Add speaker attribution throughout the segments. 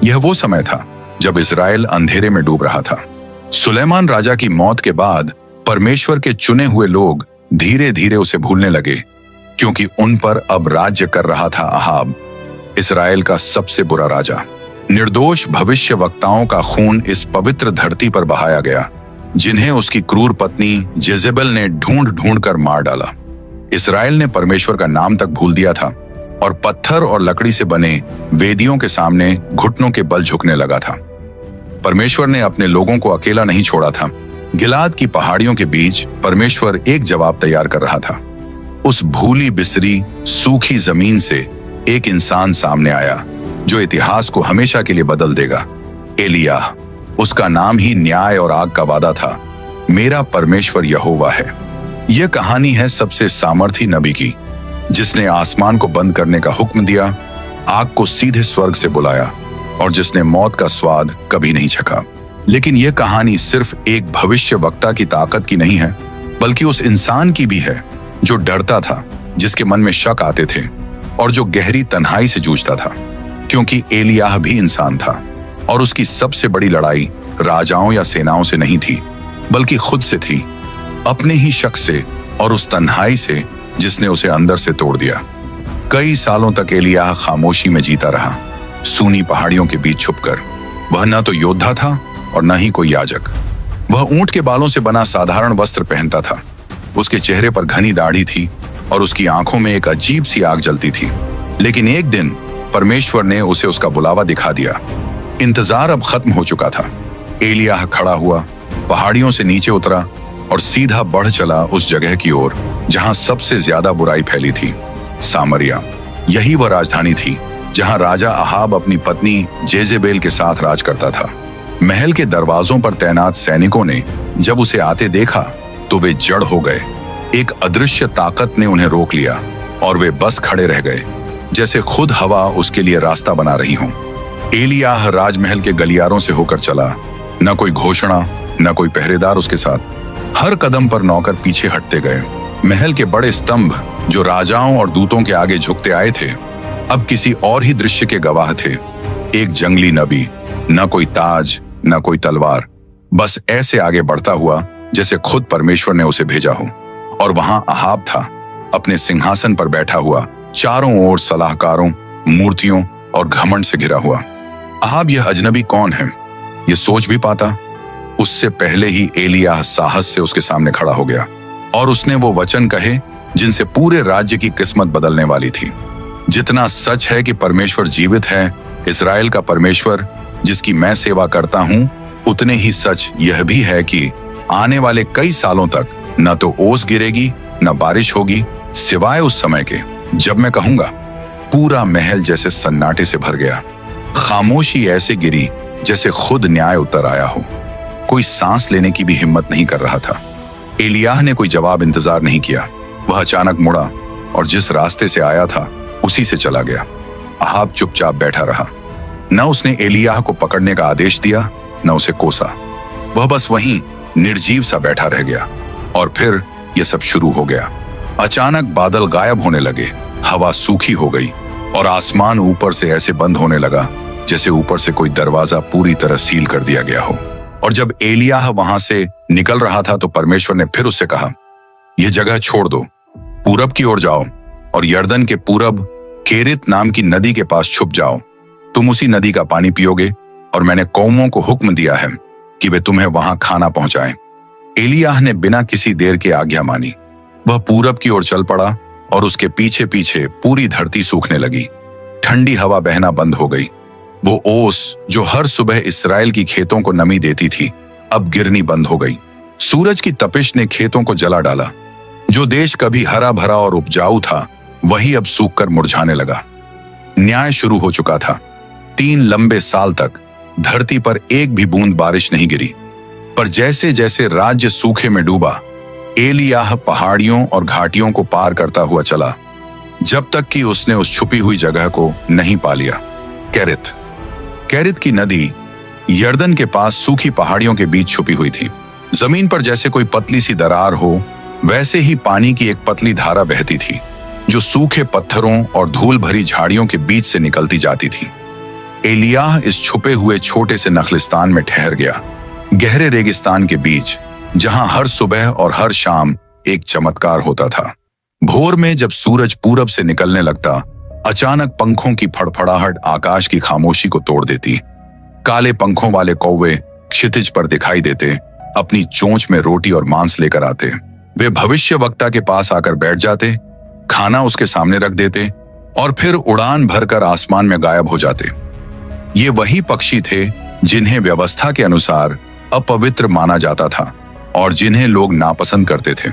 Speaker 1: यह वो समय था जब इजराइल अंधेरे में डूब रहा था। सुलेमान राजा की मौत के बाद परमेश्वर के चुने हुए लोग धीरे धीरे उसे भूलने लगे, क्योंकि उन पर अब राज्य कर रहा था अहाब, इस्राएल का सबसे बुरा राजा। निर्दोष भविष्य वक्ताओं का खून इस पवित्र धरती पर बहाया गया, जिन्हें उसकी क्रूर पत्नी जेजेबेल ने ढूंढ ढूंढ कर मार डाला। इस्राएल ने परमेश्वर का नाम तक भूल दिया था और पत्थर और लकड़ी से बने वेदियों के सामने घुटनों के बल झुकने लगा था। परमेश्वर ने अपने लोगों को अकेला नहीं छोड़ा था। गिलाद की पहाड़ियों के बीच परमेश्वर एक जवाब तैयार कर रहा था। उस भूली बिसरी सूखी जमीन से एक इंसान सामने आया जो इतिहास को हमेशा के लिए बदल देगा। एलियाह, उसका नाम ही न्याय और आग का वादा था। मेरा परमेश्वर यहोवा है। यह कहानी है सबसे सामर्थी नबी की, जिसने आसमान को बंद करने का हुक्म दिया, आग को सीधे स्वर्ग से बुलाया और जिसने मौत का स्वाद कभी नहीं चखा। लेकिन यह कहानी सिर्फ एक भविष्य वक्ता की ताकत की नहीं है, बल्कि उस इंसान की भी है जो डरता था, जिसके मन में शक आते थे और जो गहरी तन्हाई से जूझता था। क्योंकि एलियाह भी इंसान था और उसकी सबसे बड़ी लड़ाई राजाओं या सेनाओं से नहीं थी, बल्कि खुद से थी, अपने ही शक से और उस तन्हाई से जिसने उसे अंदर से तोड़ दिया। कई सालों तक एलियाह खामोशी में जीता रहा, सूनी पहाड़ियों के बीच छुपकर। वह न तो योद्धा था और न ही कोई याजक। वह ऊंट के बालों से बना साधारण वस्त्र पहनता था। उसके चेहरे पर घनी दाढ़ी थी और उसकी आंखों में एक अजीब सी आग जलती थी। लेकिन एक दिन परमेश्वर ने उसे उसका बुलावा दिखा दिया। इंतजार अब खत्म हो चुका था। एलियाह खड़ा हुआ, पहाड़ियों से नीचे उतरा और सीधा बढ़ चला उस जगह की ओर जहां सबसे ज्यादा बुराई फैली थी, सामरिया। यही वह राजधानी थी जहां राजा अहाब अपनी पत्नी जेजेबेल के साथ राज करता था। महल के दरवाजों पर तैनात सैनिकों ने जब उसे आते देखा तो वे जड़ हो गए। एक अदृश्य ताकत ने उन्हें रोक लिया और वे बस खड़े रह गए, जैसे खुद हवा उसके लिए रास्ता बना रही हो। एलियाह राजमहल के गलियारों से होकर चला, न कोई घोषणा, न कोई पहरेदार उसके साथ। हर कदम पर नौकर पीछे हटते गए। महल के बड़े स्तंभ जो राजाओं और दूतों के आगे झुकते आए थे, अब किसी और ही दृश्य के गवाह थे। एक जंगली नबी, न कोई ताज, न कोई तलवार, बस ऐसे आगे बढ़ता हुआ जैसे खुद परमेश्वर ने उसे भेजा हो। और वहां अहाब था, अपने सिंहासन पर बैठा हुआ, चारों ओर सलाहकारों, मूर्तियों और घमंड से घिरा हुआ। अहाब यह अजनबी कौन है, ये सोच भी पाता? उससे पहले ही एलियाह साहस से उसके सामने खड़ा हो गया और उसने वो वचन कहे जिनसे पूरे राज्य की किस्मत बदलने वाली थी। जितना सच है कि परमेश्वर जीवित है, इस्राएल का परमेश्वर जिसकी मैं सेवा करता हूं, उतने ही सच यह भी है कि आने वाले कई सालों तक न तो ओस गिरेगी न बारिश होगी, सिवाय उस समय के जब मैं कहूंगा। पूरा महल जैसे सन्नाटे से भर गया। खामोशी ऐसे गिरी जैसे खुद न्याय उतर आया हो। कोई सांस लेने की भी हिम्मत नहीं कर रहा था। एलियाह ने कोई जवाब इंतजार नहीं किया। वह अचानक मुड़ा और जिस रास्ते से आया था उसी से चला गया। अहाब चुपचाप बैठा रहा। न उसने एलियाह को पकड़ने का आदेश दिया, न उसे कोसा। वह बस वहीं निर्जीव सा बैठा रह गया। और फिर यह सब शुरू हो गया। अचानक बादल गायब होने लगे, हवा सूखी हो गई और आसमान ऊपर से ऐसे बंद होने लगा जैसे ऊपर से कोई दरवाजा पूरी तरह सील कर दिया गया हो। और जब एलियाह वहां से निकल रहा था तो परमेश्वर ने फिर उससे कहा, यह जगह छोड़ दो, पूरब की ओर जाओ और यर्दन के पूरब केरित नाम की नदी के पास छुप जाओ। तुम उसी नदी का पानी पियोगे और मैंने कौमों को हुक्म दिया है कि वे तुम्हें वहां खाना पहुंचाएं। एलियाह ने बिना किसी देर के आज्ञा मानी। वह पूरब की ओर चल पड़ा और उसके पीछे पीछे पूरी धरती सूखने लगी। ठंडी हवा बहना बंद हो गई। वो ओस जो हर सुबह इस्राएल की खेतों को नमी देती थी, अब गिरनी बंद हो गई। सूरज की तपिश ने खेतों को जला डाला। जो देश कभी हरा भरा और उपजाऊ था, वही अब सूखकर मुरझाने लगा। न्याय शुरू हो चुका था। 3 लंबे साल तक धरती पर एक भी बूंद बारिश नहीं गिरी। पर जैसे जैसे राज्य सूखे में डूबा, एलियाह पहाड़ियों और घाटियों को पार करता हुआ चला, जब तक कि उसने उस छुपी हुई जगह को नहीं पा लिया। कैरित की नदी यर्दन के पास सूखी पहाड़ियों के बीच छुपी हुई थी। जमीन पर जैसे कोई पतली सी दरार हो, वैसे ही पानी की एक पतली धारा बहती थी, जो सूखे पत्थरों और धूल भरी झाड़ियों के बीच से निकलती जाती थी। एलियाह इस छुपे हुए छोटे से नखलिस्तान में ठहर गया, गहरे रेगिस्तान के बीच, जहां हर सुबह और हर शाम एक चमत्कार होता था। भोर में जब सूरज पूरब से निकलने लगता, अचानक पंखों की फड़फड़ाहट आकाश की खामोशी को तोड़ देती। काले पंखों वाले कौवे क्षितिज पर दिखाई देते, अपनी चोंच में रोटी और मांस लेकर आते। वे भविष्यवक्ता के पास आकर बैठ जाते, खाना उसके सामने रख देते और फिर उड़ान भरकर आसमान में गायब हो जाते। ये वही पक्षी थे जिन्हें व्यवस्था के अनुसार अपवित्र माना जाता था और जिन्हें लोग नापसंद करते थे,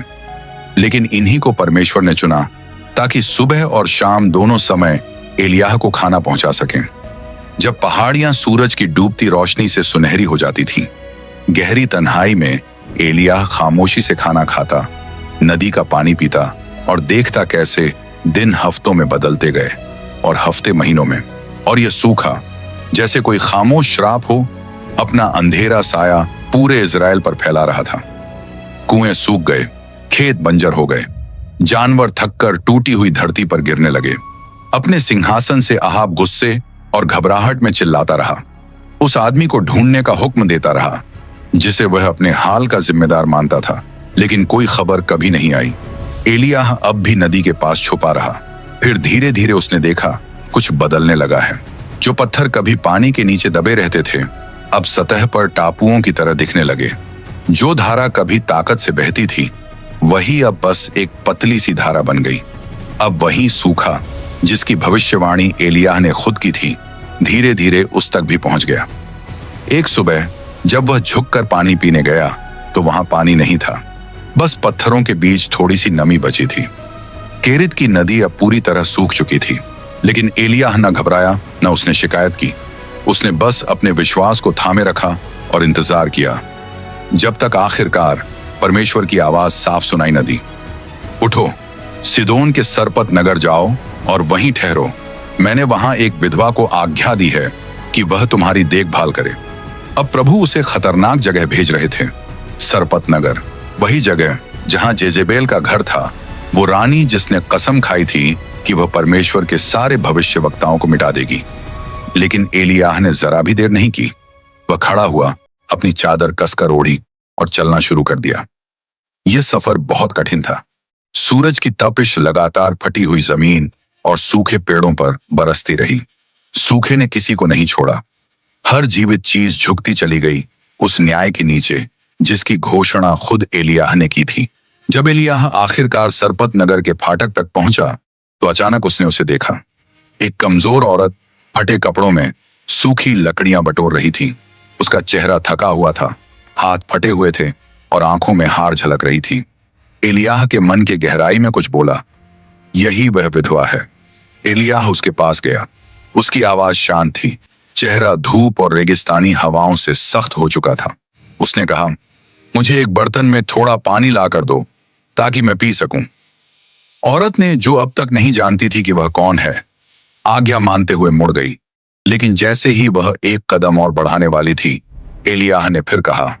Speaker 1: लेकिन इन्हीं को परमेश्वर ने चुना ताकि सुबह और शाम दोनों समय एलियाह को खाना पहुंचा सकें। जब पहाड़ियां सूरज की डूबती रोशनी से सुनहरी हो जाती थीं, गहरी तन्हाई में एलियाह खामोशी से खाना खाता, नदी का पानी पीता और देखता कैसे दिन हफ्तों में बदलते गए और हफ्ते महीनों में, और यह सूखा जैसे कोई खामोश श्राप हो अपना अंधेरा साया पूरे इजराइल पर फैला रहा था। कुएं सूख गए, खेत बंजर हो गए, जानवर थककर टूटी हुई धरती पर गिरने लगे। अपने सिंहासन से अहाब गुस्से और घबराहट में चिल्लाता रहा, उस आदमी को ढूंढने का हुक्म देता रहा जिसे वह अपने हाल का जिम्मेदार मानता था, लेकिन कोई खबर कभी नहीं आई। एलियाह अब भी नदी के पास छुपा रहा। फिर धीरे धीरे उसने देखा कुछ बदलने लगा है। जो पत्थर कभी पानी के नीचे दबे रहते थे, अब सतह पर टापुओं की तरह दिखने लगे। जो धारा कभी ताकत से बहती थी, वही अब बस एक पतली सी धारा बन गई। अब वही सूखा जिसकी भविष्यवाणी एलियाह ने खुद की थी, धीरे धीरे उस तक भी पहुंच गया। एक सुबह जब वह झुककर पानी पीने गया तो वहां पानी नहीं था, बस पत्थरों के बीच थोड़ी सी नमी बची थी। केरित की नदी अब पूरी तरह सूख चुकी थी, लेकिन एलियाह न घबराया न उसने शिकायत की। उसने बस अपने विश्वास को थामे रखा और इंतजार किया, जब तक आखिरकार परमेश्वर की आवाज साफ सुनाई न दी। उठो, सिदोन के सरपत नगर जाओ और वहीं ठहरो। मैंने वहां एक विधवा को आज्ञा दी है कि वह तुम्हारी देखभाल करे। अब प्रभु उसे खतरनाक जगह भेज रहे थे। सरपत नगर, वही जगह जहां जेजेबेल का घर था, वो रानी जिसने कसम खाई थी कि वह परमेश्वर के सारे भविष्यवक्ताओं को मिटा देगी। लेकिन एलियाह ने जरा भी देर नहीं की। वह खड़ा हुआ, अपनी चादर कसकर ओढ़ी और चलना शुरू कर दिया। यह सफर बहुत कठिन था। सूरज की तपिश लगातार फटी हुई जमीन और सूखे पेड़ों पर बरसती रही। सूखे ने किसी को नहीं छोड़ा। हर जीवित चीज झुकती चली गई उस न्याय के नीचे जिसकी घोषणा खुद एलियाह ने की थी। जब एलियाह आखिरकार सरपत नगर के फाटक तक पहुंचा तो अचानक उसने उसे देखा। एक कमजोर औरत फटे कपड़ों में सूखी लकड़ियां बटोर रही थी। उसका चेहरा थका हुआ था, हाथ फटे हुए थे और आंखों में हार झलक रही थी। एलियाह के मन के गहराई में कुछ बोला, यही वह विधवा है। एलियाह उसके पास गया। उसकी आवाज शांत थी, चेहरा धूप और रेगिस्तानी हवाओं से सख्त हो चुका था। उसने कहा, मुझे एक बर्तन में थोड़ा पानी लाकर दो ताकि मैं पी सकूं। औरत ने, जो अब तक नहीं जानती थी कि वह कौन है, आज्ञा मानते हुए मुड़ गई। लेकिन जैसे ही वह एक कदम और बढ़ाने वाली थी, एलियाह ने फिर कहा,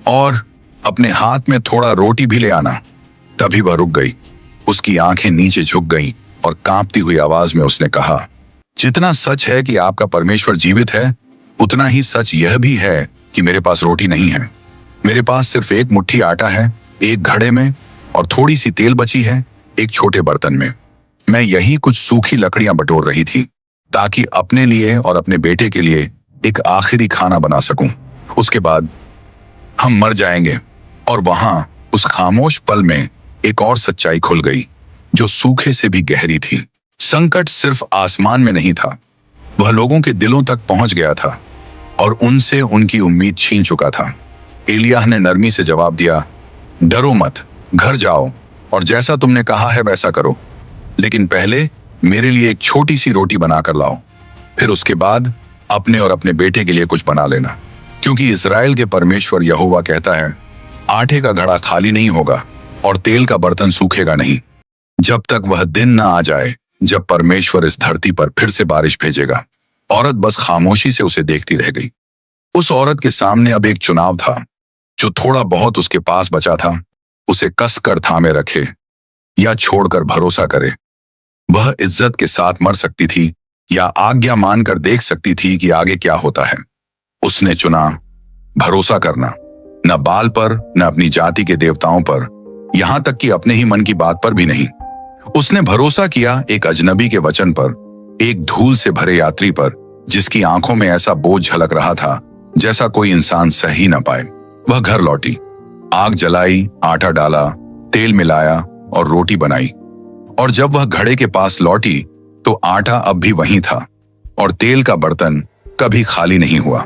Speaker 1: और अपने हाथ में थोड़ा रोटी भी ले आना। तभी वह रुक गई। उसकी आंखें नीचे झुक गईं और कांपती हुई आवाज में उसने कहा, जितना सच है कि आपका परमेश्वर जीवित है, उतना ही सच यह भी है कि मेरे पास रोटी नहीं है। मेरे पास सिर्फ एक मुट्ठी आटा है, एक घड़े में, और थोड़ी सी तेल बची है एक छोटे बर्तन में। मैं यही कुछ सूखी लकड़ियां बटोर रही थी ताकि अपने लिए और अपने बेटे के लिए एक आखिरी खाना बना सकूं। उसके बाद हम मर जाएंगे। और वहां उस खामोश पल में एक और सच्चाई खुल गई जो सूखे से भी गहरी थी। संकट सिर्फ आसमान में नहीं था, वह लोगों के दिलों तक पहुंच गया था और उनसे उनकी उम्मीद छीन चुका था। एलियाह ने नरमी से जवाब दिया, डरो मत, घर जाओ और जैसा तुमने कहा है वैसा करो, लेकिन पहले मेरे लिए एक छोटी सी रोटी बनाकर लाओ। फिर उसके बाद अपने और अपने बेटे के लिए कुछ बना लेना, क्योंकि इस्राएल के परमेश्वर यहोवा कहता है, आटे का घड़ा खाली नहीं होगा और तेल का बर्तन सूखेगा नहीं, जब तक वह दिन ना आ जाए जब परमेश्वर इस धरती पर फिर से बारिश भेजेगा। औरत बस खामोशी से उसे देखती रह गई। उस औरत के सामने अब एक चुनाव था। जो थोड़ा बहुत उसके पास बचा था, उसे कसकर थामे रखे या छोड़कर भरोसा करे। वह इज्जत के साथ मर सकती थी या आज्ञा मानकर देख सकती थी कि आगे क्या होता है। उसने चुना भरोसा करना, न बाल पर, न अपनी जाति के देवताओं पर, यहां तक कि अपने ही मन की बात पर भी नहीं। उसने भरोसा किया एक अजनबी के वचन पर, एक धूल से भरे यात्री पर, जिसकी आंखों में ऐसा बोझ झलक रहा था जैसा कोई इंसान सह ही न पाए। वह घर लौटी, आग जलाई, आटा डाला, तेल मिलाया और रोटी बनाई। और जब वह घड़े के पास लौटी तो आटा अब भी वहीं था और तेल का बर्तन कभी खाली नहीं हुआ।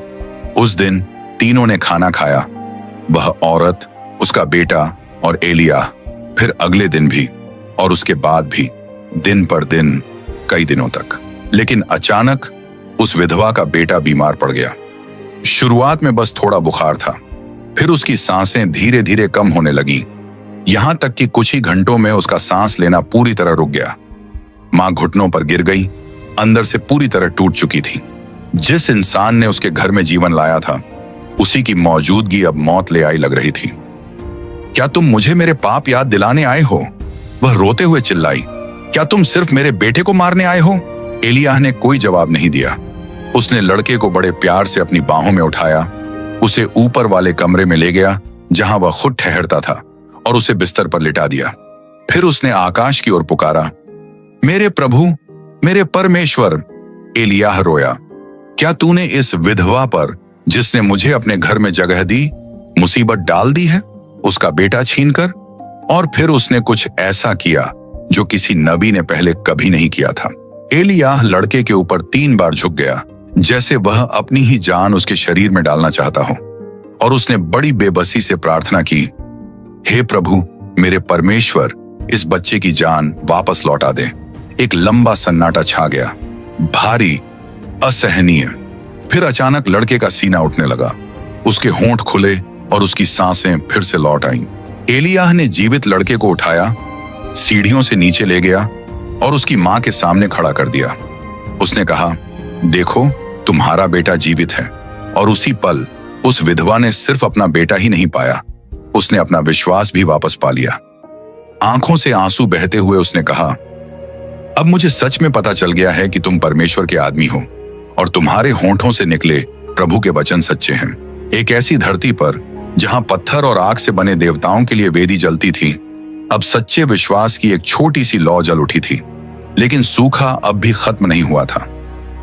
Speaker 1: उस दिन तीनों ने खाना खाया, वह औरत, उसका बेटा और एलिया, फिर अगले दिन भी और उसके बाद भी, दिन पर दिन, कई दिनों तक। लेकिन अचानक उस विधवा का बेटा बीमार पड़ गया। शुरुआत में बस थोड़ा बुखार था, फिर उसकी सांसें धीरे धीरे कम होने लगी, यहां तक कि कुछ ही घंटों में उसका सांस लेना पूरी तरह रुक गया। मां घुटनों पर गिर गई, अंदर से पूरी तरह टूट चुकी थी। जिस इंसान ने उसके घर में जीवन लाया था, उसी की मौजूदगी अब मौत ले आई लग रही थी। क्या तुम मुझे मेरे पाप याद दिलाने आए हो? वह रोते हुए चिल्लाई। क्या तुम सिर्फ मेरे बेटे को मारने आए हो? एलियाह ने कोई जवाब नहीं दिया। उसने लड़के को बड़े प्यार से अपनी बाहों में उठाया, उसे ऊपर वाले कमरे में ले गया जहां वह खुद ठहरता था और उसे बिस्तर पर लिटा दिया। फिर उसने आकाश की ओर पुकारा, मेरे प्रभु, मेरे परमेश्वर। एलियाह रोया, क्या तूने इस विधवा पर, जिसने मुझे अपने घर में जगह दी, मुसीबत डाल दी है, उसका बेटा छीनकर? और फिर उसने कुछ ऐसा किया जो किसी नबी ने पहले कभी नहीं किया था। एलियाह लड़के के ऊपर 3 बार झुक गया, जैसे वह अपनी ही जान उसके शरीर में डालना चाहता हो, और उसने बड़ी बेबसी से प्रार्थना की, हे प्रभु, मेरे परमेश्वर, इस बच्चे की जान वापस लौटा दे। एक लंबा सन्नाटा छा गया, भारी, असहनीय। फिर अचानक लड़के का सीना उठने लगा, उसके होंठ खुले और उसकी सांसें फिर से लौट आईं। एलियाह ने जीवित लड़के को उठाया, सीढ़ियों से नीचे ले गया और उसकी मां के सामने खड़ा कर दिया। उसने कहा, देखो, तुम्हारा बेटा जीवित है। और उसी पल उस विधवा ने सिर्फ अपना बेटा ही नहीं पाया, उसने अपना विश्वास भी वापस पा लिया। आंखों से आंसू बहते हुए उसने कहा, अब मुझे सच में पता चल गया है कि तुम परमेश्वर के आदमी हो और तुम्हारे होंठों से निकले प्रभु के वचन सच्चे हैं। एक ऐसी धरती पर जहां पत्थर और आग से बने देवताओं के लिए वेदी जलती थी, अब सच्चे विश्वास की एक छोटी सी लौ जल उठी थी। लेकिन सूखा अब भी खत्म नहीं हुआ था।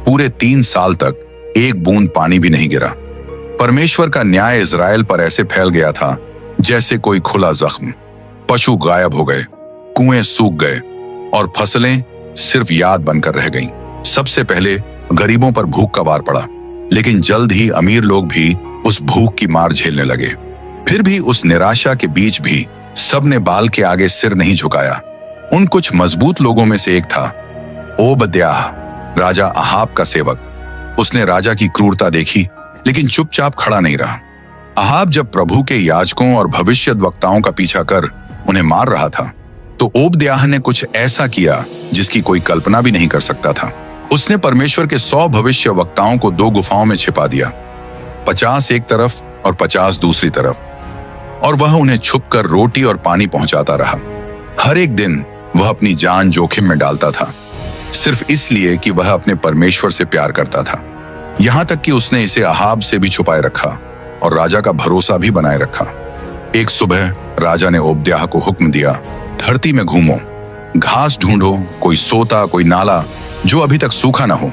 Speaker 1: पूरे 3 साल तक एक बूंद पानी भी नहीं गिरा। परमेश्वर का न्याय इजराइल पर ऐसे फैल गया था जैसे कोई खुला जख्म। पशु गायब हो गए, कुएं सूख गए और फसलें सिर्फ याद बनकर रह गईं। सबसे पहले गरीबों पर भूख का वार पड़ा, लेकिन जल्द ही अमीर लोग भी उस भूख की मार झेलने लगे। फिर भी उस निराशा के बीच भी सबने बाल के आगे सिर नहीं झुकाया। उन कुछ मजबूत लोगों में से एक था ओबद्याह, राजा अहाब का सेवक। उसने राजा की क्रूरता देखी, लेकिन चुपचाप खड़ा नहीं रहा। अहाब जब प्रभु के याजकों और भविष्यद्वक्ताओं का पीछा कर उन्हें मार रहा था, तो ओबद्याह ने कुछ ऐसा किया जिसकी कोई कल्पना भी नहीं कर सकता था। उसने परमेश्वर के 100 भविष्यवक्ताओं को 2 गुफाओं में छिपा दिया, 50 एक तरफ और 50 दूसरी तरफ, और वह उन्हें छुपकर रोटी और पानी पहुंचाता रहा। हर एक दिन वह अपनी जान जोखिम में डालता था, सिर्फ इसलिए कि वह अपने परमेश्वर से प्यार करता था। यहां तक कि उसने इसे अहाब से भी छुपाए रखा और राजा का भरोसा भी बनाए रखा। एक सुबह राजा ने ओबद्याह को हुक्म दिया, धरती में घूमो, घास ढूंढो, कोई सोता, कोई नाला जो अभी तक सूखा ना हो।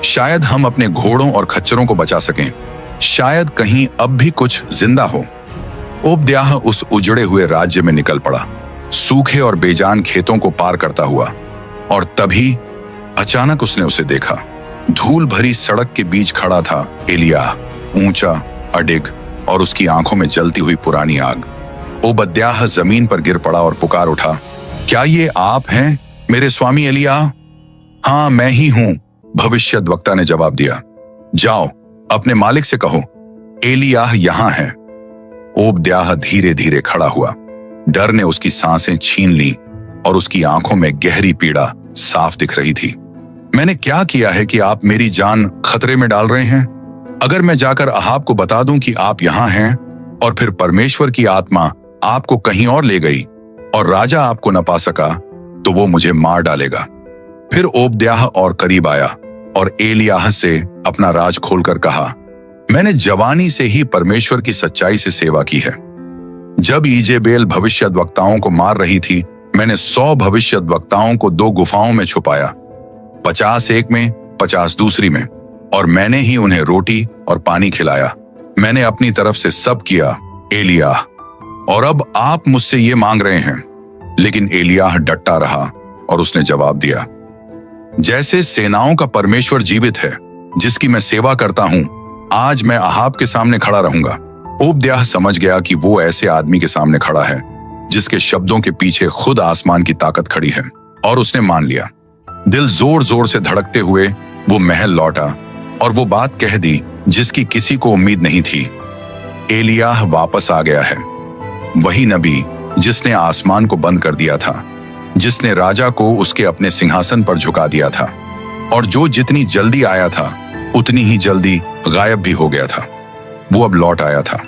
Speaker 1: शायद हम अपने घोड़ों और खच्चरों को बचा सकें, शायद कहीं अब भी कुछ जिंदा हो। ओबद्याह उस उजड़े हुए राज्य में निकल पड़ा, सूखे और बेजान खेतों को पार करता हुआ, और तभी अचानक उसने उसे देखा। धूल भरी सड़क के बीच खड़ा था एलियाह, ऊंचा, अडिग और उसकी आंखों में जलती हुई पुरानी आग। ओबद्याह जमीन पर गिर पड़ा और पुकार उठा, क्या ये आप हैं मेरे स्वामी एलियाह? हाँ, मैं ही हूं, भविष्यद्वक्ता ने जवाब दिया। जाओ, अपने मालिक से कहो, एलियाह यहां है। ओबद्याह धीरे धीरे खड़ा हुआ। डर ने उसकी सांसें छीन ली और उसकी आंखों में गहरी पीड़ा साफ दिख रही थी। मैंने क्या किया है कि आप मेरी जान खतरे में डाल रहे हैं? अगर मैं जाकर अहाब को बता दूं कि आप यहां हैं और फिर परमेश्वर की आत्मा आपको कहीं और ले गई और राजा आपको न पा सका, तो वो मुझे मार डालेगा। फिर ओबद्याह और करीब आया और एलियाह से अपना राज खोलकर कहा, मैंने जवानी से ही परमेश्वर की सच्चाई से सेवा की है। जब ईजेबेल भविष्यद्वक्ताओं को मार रही थी, मैंने 100 भविष्यद्वक्ताओं को 2 गुफाओं में छुपाया, 50 एक में, 50 दूसरी में, और मैंने ही उन्हें रोटी और पानी खिलाया। मैंने अपनी तरफ से सब किया, एलियाह। और अब आप मुझसे ये मांग रहे हैं। लेकिन एलियाह डटा रहा और उसने जवाब दिया, जैसे सेनाओं का परमेश्वर जीवित है, जिसकी मैं सेवा करता हूं, आज मैं अहाब के सामने खड़ा रहूंगा। ओबद्याह समझ गया कि वो ऐसे आदमी के सामने खड़ा है जिसके शब्दों के पीछे खुद आसमान की ताकत खड़ी है, और उसने मान लिया। दिल जोर जोर से धड़कते हुए वो महल लौटा और वो बात कह दी जिसकी किसी को उम्मीद नहीं थी। एलियाह वापस आ गया है, वही नबी जिसने आसमान को बंद कर दिया था, जिसने राजा को उसके अपने सिंहासन पर झुका दिया था, और जो जितनी जल्दी आया था उतनी ही जल्दी गायब भी हो गया था। वो अब लौट आया था।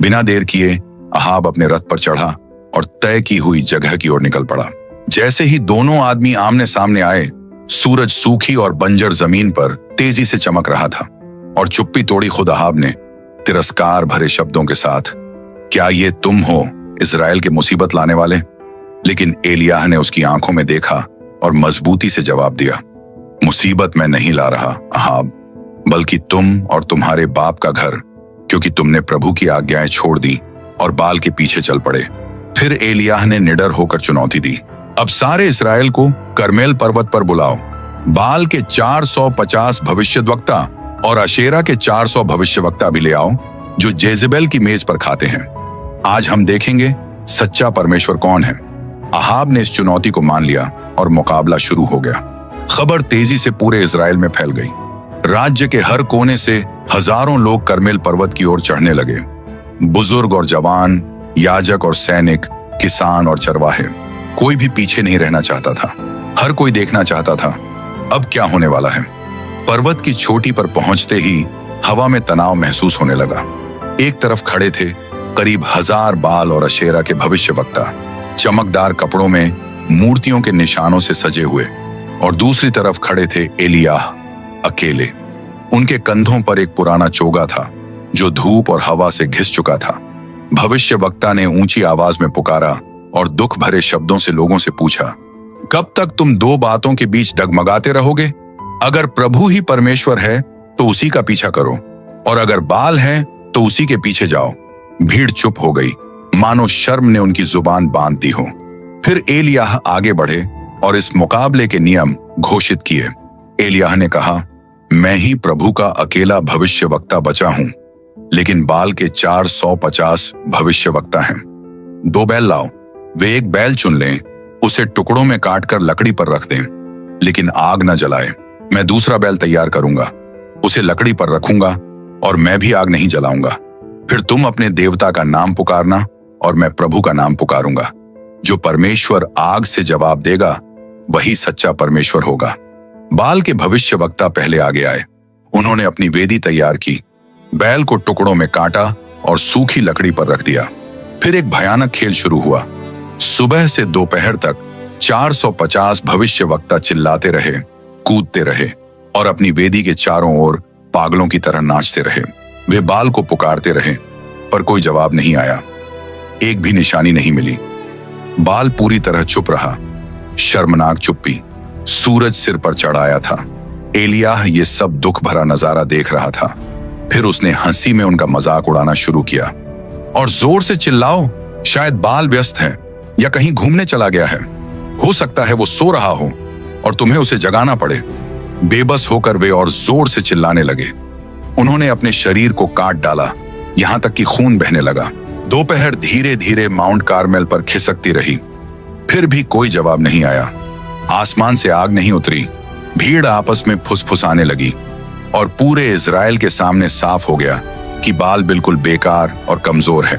Speaker 1: बिना देर किए अहाब अपने रथ पर चढ़ा और तय की हुई जगह की ओर निकल पड़ा। जैसे ही दोनों आदमी आमने सामने आए, सूरज सूखी और बंजर जमीन पर तेजी से चमक रहा था, और चुप्पी तोड़ी खुद अहाब ने तिरस्कार भरे शब्दों के साथ, क्या ये तुम हो इजराइल के मुसीबत लाने वाले? लेकिन एलियाह ने उसकी आंखों में देखा और मजबूती से जवाब दिया, मुसीबत मैं नहीं ला रहा अहाब, बल्कि तुम और तुम्हारे बाप का घर, क्योंकि तुमने प्रभु की आज्ञाएं छोड़ दी और बाल के पीछे चल पड़े। फिर एलियाह ने निडर होकर चुनौती दी, अब सारे इस्राएल को करमेल पर्वत पर बुलाओ, बाल के 450 भविष्यद्वक्ता और अशेरा के 400 भविष्यवक्ता भी ले आओ, जो जेजेबेल की मेज पर खाते हैं। आज हम देखेंगे सच्चा परमेश्वर कौन है। अहाब ने इस चुनौती को मान लिया और मुकाबला शुरू हो गया। खबर तेजी से पूरे इजराइल में फैल गई। राज्य के हर कोने से हजारों लोग करमेल पर्वत की ओर चढ़ने लगे। बुजुर्ग और जवान, याजक और सैनिक, किसान और चरवाहे, कोई भी पीछे नहीं रहना चाहता था। हर कोई देखना चाहता था अब क्या होने वाला है। पर्वत की चोटी पर पहुंचते ही हवा में तनाव महसूस होने लगा। एक तरफ खड़े थे करीब 1000 बाल और अशेरा के भविष्यवक्ता, चमकदार कपड़ों में मूर्तियों के निशानों से सजे हुए, और दूसरी तरफ खड़े थे एलियाह अकेले। उनके कंधों पर एक पुराना चोगा था जो धूप और हवा से घिस चुका था। भविष्यवक्ता ने ऊंची आवाज में पुकारा और दुख भरे शब्दों से लोगों से पूछा, कब तक तुम 2 बातों के बीच डगमगाते रहोगे? अगर प्रभु ही परमेश्वर है तो उसी का पीछा करो, और अगर बाल है तो उसी के पीछे जाओ। भीड़ चुप हो गई, मानो शर्म ने उनकी जुबान बांध दी हो। फिर एलियाह आगे बढ़े और इस मुकाबले के नियम घोषित किए। एलियाह ने कहा, मैं ही प्रभु का अकेला भविष्यवक्ता बचा हूं, लेकिन बाल के 450 भविष्यवक्ता हैं। 2 बैल लाओ। वे एक बैल चुन लें, उसे टुकड़ों में काटकर लकड़ी पर रख दें, लेकिन आग न जलाए। मैं दूसरा बैल तैयार करूंगा, उसे लकड़ी पर रखूंगा और मैं भी आग नहीं जलाऊंगा। फिर तुम अपने देवता का नाम पुकारना और मैं प्रभु का नाम पुकारूंगा। जो परमेश्वर आग से जवाब देगा वही सच्चा परमेश्वर होगा। बाल के भविष्यवक्ता पहले आगे आए। उन्होंने अपनी वेदी तैयार की, बैल को टुकड़ों में काटा और सूखी लकड़ी पर रख दिया। फिर एक भयानक खेल शुरू हुआ। सुबह से दोपहर तक 450 भविष्यवक्ता चिल्लाते रहे, कूदते रहे और अपनी वेदी के चारों ओर पागलों की तरह नाचते रहे। वे बाल को पुकारते रहे, पर कोई जवाब नहीं आया। एक भी निशानी नहीं मिली। बाल पूरी तरह चुप रहा। शर्मनाक चुप्पी। सूरज सिर पर चढ़ाया था। एलियाह ये सब दुख भरा नजारा देख रहा था। फिर उसने हंसी में उनका मजाक उड़ाना शुरू किया, और जोर से चिल्लाओ, शायद बाल व्यस्त है या कहीं घूमने चला गया है। हो सकता है वो सो रहा हो और तुम्हें उसे जगाना पड़े। बेबस होकर वे और जोर से चिल्लाने लगे। उन्होंने अपने शरीर को काट डाला, यहां तक कि खून बहने लगा। दोपहर धीरे धीरे माउंट कार्मेल पर खिसकती रही। फिर भी कोई जवाब नहीं आया। आसमान से आग नहीं उतरी। भीड़ आपस में फुसफुसाने लगी, और पूरे इजराइल के सामने साफ हो गया कि बाल बिल्कुल बेकार और कमजोर है।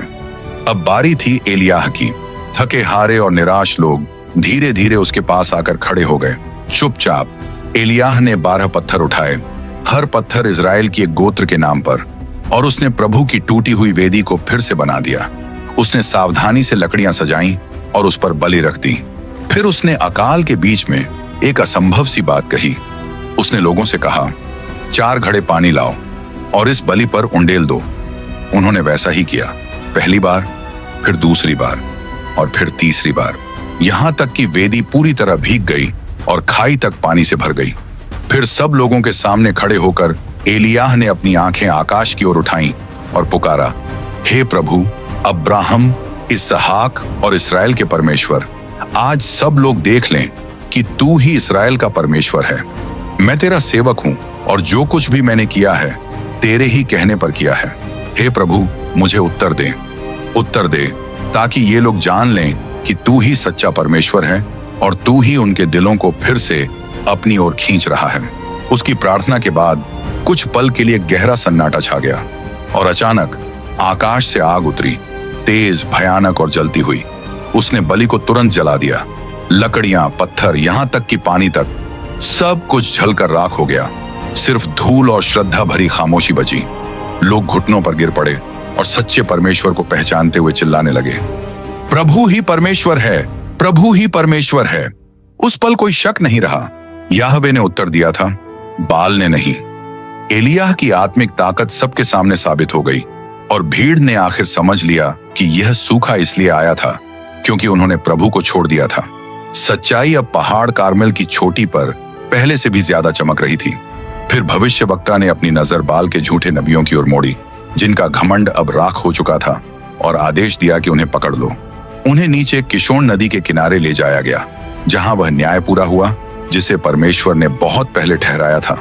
Speaker 1: अब बारी थी एलियाह की। थके हारे और निराश लोग धीरे धीरे उसके पास आकर खड़े हो गए। चुपचाप एलियाह ने 12 पत्थर उठाए, हर पत्थर इजराइल की एक गोत्र के नाम पर, और उसने प्रभु की टूटी हुई वेदी को फिर से बना दिया। उसने सावधानी से लकड़ियां सजाई और उस पर बलि रख दी। फिर उसने अकाल के बीच में एक असंभव सी बात कही। उसने लोगों से कहा, 4 घड़े पानी लाओ और इस बलि पर उंडेल दो। उन्होंने वैसा ही किया, पहली बार, फिर दूसरी बार और फिर तीसरी बार, यहां तक कि वेदी पूरी तरह भीग गई और खाई तक पानी से भर गई। फिर सब लोगों के सामने खड़े होकर एलियाह ने अपनी आंखें आकाश की ओर उठाईं और पुकारा, हे प्रभु, अब्राहम, इसहाक और इस्राएल के परमेश्वर, आज सब लोग देख लें कि तू ही इस्राएल का परमेश्वर है। मैं तेरा सेवक हूं और जो कुछ भी मैंने किया है तेरे ही कहने पर किया है। हे प्रभु, मुझे उत्तर दे ताकि ये लोग जान लें कि तू ही सच्चा परमेश्वर है और तू ही उनके दिलों को फिर से अपनी ओर खींच रहा है। उसकी प्रार्थना के बाद कुछ पल के लिए गहरा सन्नाटा छा गया और अचानक आकाश से आग उतरी, तेज, भयानक और जलती हुई। उसने बलि को तुरंत जला दिया। लकड़ियां, पत्थर, यहां तक कि पानी तक, सब कुछ जलकर राख हो गया। सिर्फ धूल और श्रद्धा भरी खामोशी बची। लोग घुटनों पर गिर पड़े और सच्चे परमेश्वर को पहचानते हुए चिल्लाने लगे, प्रभु ही परमेश्वर है, प्रभु ही परमेश्वर है। उस पल कोई शक नहीं रहा, याहवे ने उत्तर दिया था, बाल ने नहीं। एलियाह की आत्मिक ताकत सबके सामने साबित हो गई और भीड़ ने आखिर समझ लिया कि यह सूखा इसलिए आया था क्योंकि उन्होंने प्रभु को छोड़ दिया था। सच्चाई अब पहाड़ कार्मेल की चोटी पर पहले से भी ज्यादा चमक रही थी। फिर भविष्यवक्ता ने अपनी नजर बाल के झूठे नबियों की ओर मोड़ी, जिनका घमंड अब राख हो चुका था, और आदेश दिया कि उन्हें पकड़ लो। उन्हें नीचे किशोन नदी के किनारे ले जाया गया, जहां वह न्याय पूरा हुआ जिसे परमेश्वर ने बहुत पहले ठहराया था।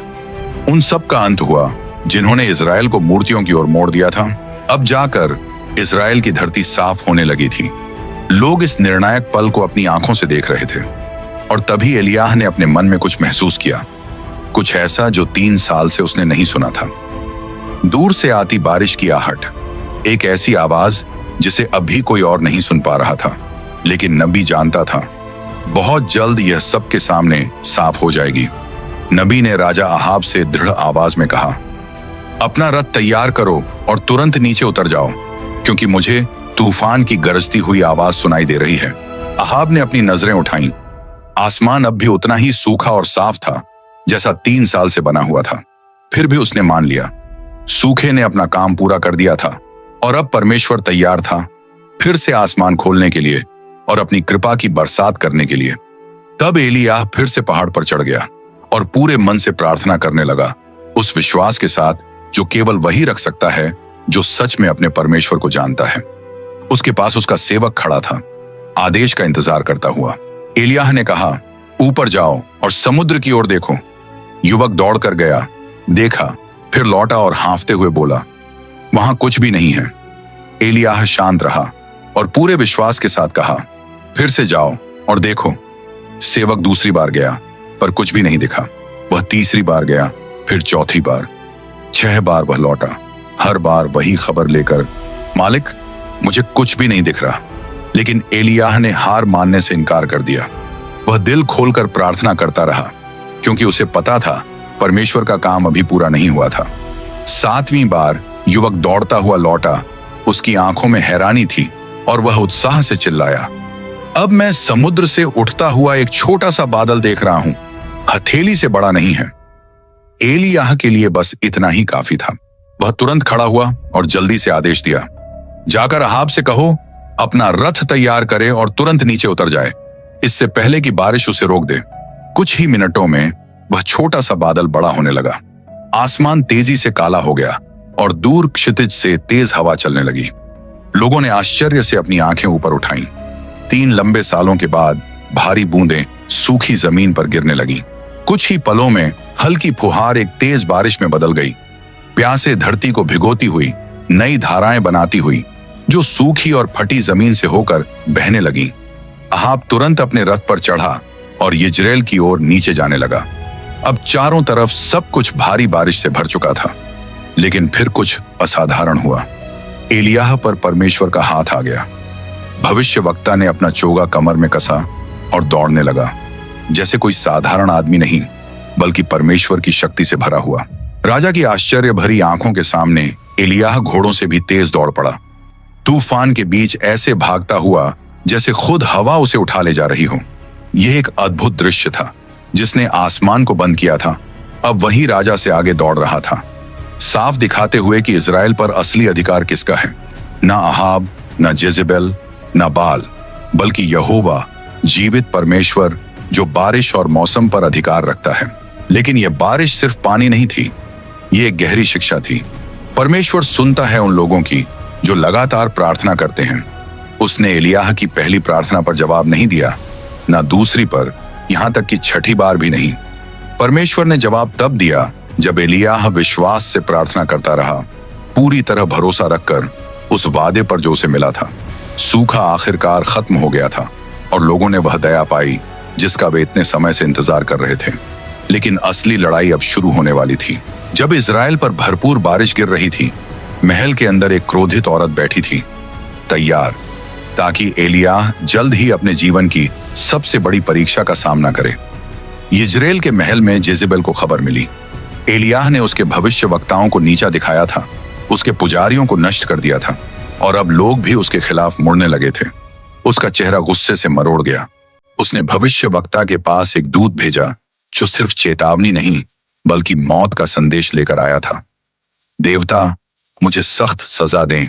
Speaker 1: उन सब का अंत हुआ जिन्होंने इजराइल को मूर्तियों की ओर मोड़ दिया था। अब जाकर इजराइल की धरती साफ होने लगी थी। लोग इस निर्णायक पल को अपनी आंखों से देख रहे थे और तभी एलियाह ने अपने मन में कुछ महसूस किया, कुछ ऐसा जो 3 साल से उसने नहीं सुना था। दूर से आती बारिश की आहट, एक ऐसी आवाज जिसे अभी कोई और नहीं सुन पा रहा था, लेकिन नबी जानता था बहुत जल्द यह सबके सामने साफ हो जाएगी। नबी ने राजा अहाब से दृढ़ आवाज में कहा, अपना रथ तैयार करो और तुरंत नीचे उतर जाओ, क्योंकि मुझे तूफान की गरजती हुई आवाज सुनाई दे रही है। अहाब ने अपनी नजरें उठाईं। आसमान अब भी उतना ही सूखा और साफ था जैसा 3 साल से बना हुआ था। फिर भी उसने मान लिया, सूखे ने अपना काम पूरा कर दिया था और अब परमेश्वर तैयार था फिर से आसमान खोलने के लिए और अपनी कृपा की बरसात करने के लिए। तब एलियाह फिर से पहाड़ पर चढ़ गया और पूरे मन से प्रार्थना करने लगा, उस विश्वास के साथ जो केवल वही रख सकता है जो सच में अपने परमेश्वर को जानता है। उसके पास उसका सेवक खड़ा था, आदेश का इंतजार करता हुआ। एलियाह ने कहा, ऊपर जाओ और समुद्र की ओर देखो। युवक दौड़कर गया, देखा, फिर लौटा और हाँफते हुए बोला, वहां कुछ भी नहीं है। एलियाह शांत रहा और पूरे विश्वास के साथ कहा, फिर से जाओ और देखो। सेवक दूसरी बार गया पर कुछ भी नहीं दिखा। वह तीसरी बार गया, फिर चौथी बार, 6 बार वह लौटा, हर बार वही खबर लेकर, मालिक, मुझे कुछ भी नहीं दिख रहा। लेकिन एलियाह ने हार मानने से इनकार कर दिया। वह दिल खोलकर प्रार्थना करता रहा क्योंकि उसे पता था परमेश्वर का काम अभी पूरा नहीं हुआ था। 7वीं बार युवक दौड़ता हुआ लौटा। उसकी आंखों में हैरानी थी और वह उत्साह से चिल्लाया, अब मैं समुद्र से उठता हुआ एक छोटा सा बादल देख रहा हूं, हथेली से बड़ा नहीं है। एलियाह के लिए बस इतना ही काफी था। वह तुरंत खड़ा हुआ और जल्दी से आदेश दिया, जाकर अहाब से कहो अपना रथ तैयार करे और तुरंत नीचे उतर जाए, इससे पहले कि बारिश उसे रोक दे। कुछ ही मिनटों में वह छोटा सा बादल बड़ा होने लगा। आसमान तेजी से काला हो गया और दूर क्षितिज से तेज हवा चलने लगी। लोगों ने आश्चर्य से अपनी आंखें ऊपर उठाईं। 3 लंबे सालों के बाद भारी बूंदें सूखी जमीन पर गिरने लगी। कुछ ही पलों में हल्की फुहार एक तेज बारिश में बदल गई, प्यासे धरती को भिगोती हुई, नई धाराएं बनाती हुई, जो सूखी और फटी जमीन से होकर बहने लगी। अहाब तुरंत अपने रथ पर चढ़ा और यिज्रेल की ओर नीचे जाने लगा। अब चारों तरफ सब कुछ भारी बारिश से भर चुका था, लेकिन फिर कुछ असाधारण हुआ। एलियाह पर परमेश्वर का हाथ आ गया। भविष्यवक्ता ने अपना चोगा कमर में कसा और दौड़ने लगा, जैसे कोई साधारण आदमी नहीं बल्कि परमेश्वर की शक्ति से भरा हुआ। राजा की आश्चर्य भरी आंखों के सामने एलियाह घोड़ों से भी तेज दौड़ पड़ा। तूफान के बीच ऐसे भागता हुआ जैसे खुद हवा उसे उठा ले जा रही हो। यह एक अद्भुत दृश्य था जिसने आसमान को बंद किया था अब वही राजा से आगे दौड़ रहा था, साफ दिखाते हुए कि इजराइल पर असली अधिकार किसका है। ना अहाब, ना जेजेबेल, ना बाल, बल्कि यहोवा, जीवित परमेश्वर, जो बारिश और मौसम पर अधिकार रखता है। लेकिन यह बारिश सिर्फ पानी नहीं थी, ये एक गहरी शिक्षा थी। परमेश्वर सुनता है उन लोगों की जो लगातार प्रार्थना करते हैं। उसने एलियाह की पहली प्रार्थना पर जवाब नहीं दिया, ना दूसरी पर, यहां तक कि छठी बार भी नहीं। परमेश्वर ने जवाब तब दिया जब एलियाह विश्वास से प्रार्थना करता रहा, पूरी तरह भरोसा रखकर उस वादे पर जो उसे मिला था। सूखा आखिरकार खत्म हो गया था और लोगों ने वह दया पाई जिसका वे इतने समय से इंतजार कर रहे थे। लेकिन असली लड़ाई अब शुरू होने वाली थी। जब इजराइल पर भरपूर बारिश गिर रही थी, महल के अंदर एक क्रोधित औरत बैठी थी, तैयार, ताकि एलियाह जल्द ही अपने जीवन की सबसे बड़ी परीक्षा का सामना करे। यिज्रेल के महल में जेजेबेल को खबर मिली। एलियाह ने उसके भविष्यवक्ताओं को नीचा दिखाया था, उसके पुजारियों को नष्ट कर दिया था और अब लोग भी उसके खिलाफ मुड़ने लगे थे। उसका चेहरा गुस्से से मरोड़ गया। उसने भविष्यवक्ता के पास एक दूत भेजा जो सिर्फ चेतावनी नहीं बल्कि मौत का संदेश लेकर आया था। देवता, मुझे सख्त सजा दें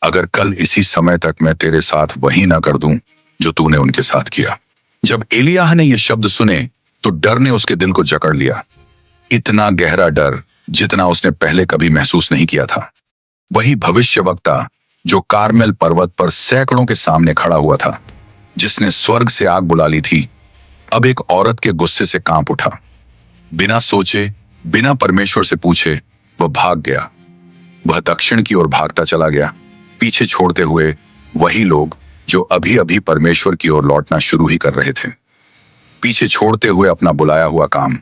Speaker 1: अगर कल इसी समय तक मैं तेरे साथ वही ना कर दूं जो तूने उनके साथ किया। जब एलियाह ने यह शब्द सुने तो डर ने उसके दिल को जकड़ लिया, इतना गहरा डर जितना उसने पहले कभी महसूस नहीं किया था। वही भविष्यवक्ता जो कार्मेल पर्वत पर सैकड़ों के सामने खड़ा हुआ था, जिसने स्वर्ग से आग बुला ली थी, अब एक औरत के गुस्से से कांप उठा। बिना सोचे, बिना परमेश्वर से पूछे वह भाग गया। वह दक्षिण की ओर भागता चला गया, पीछे छोड़ते हुए वही लोग जो अभी अभी परमेश्वर की ओर लौटना शुरू ही कर रहे थे। पीछे छोड़ते हुए अपना बुलाया हुआ काम।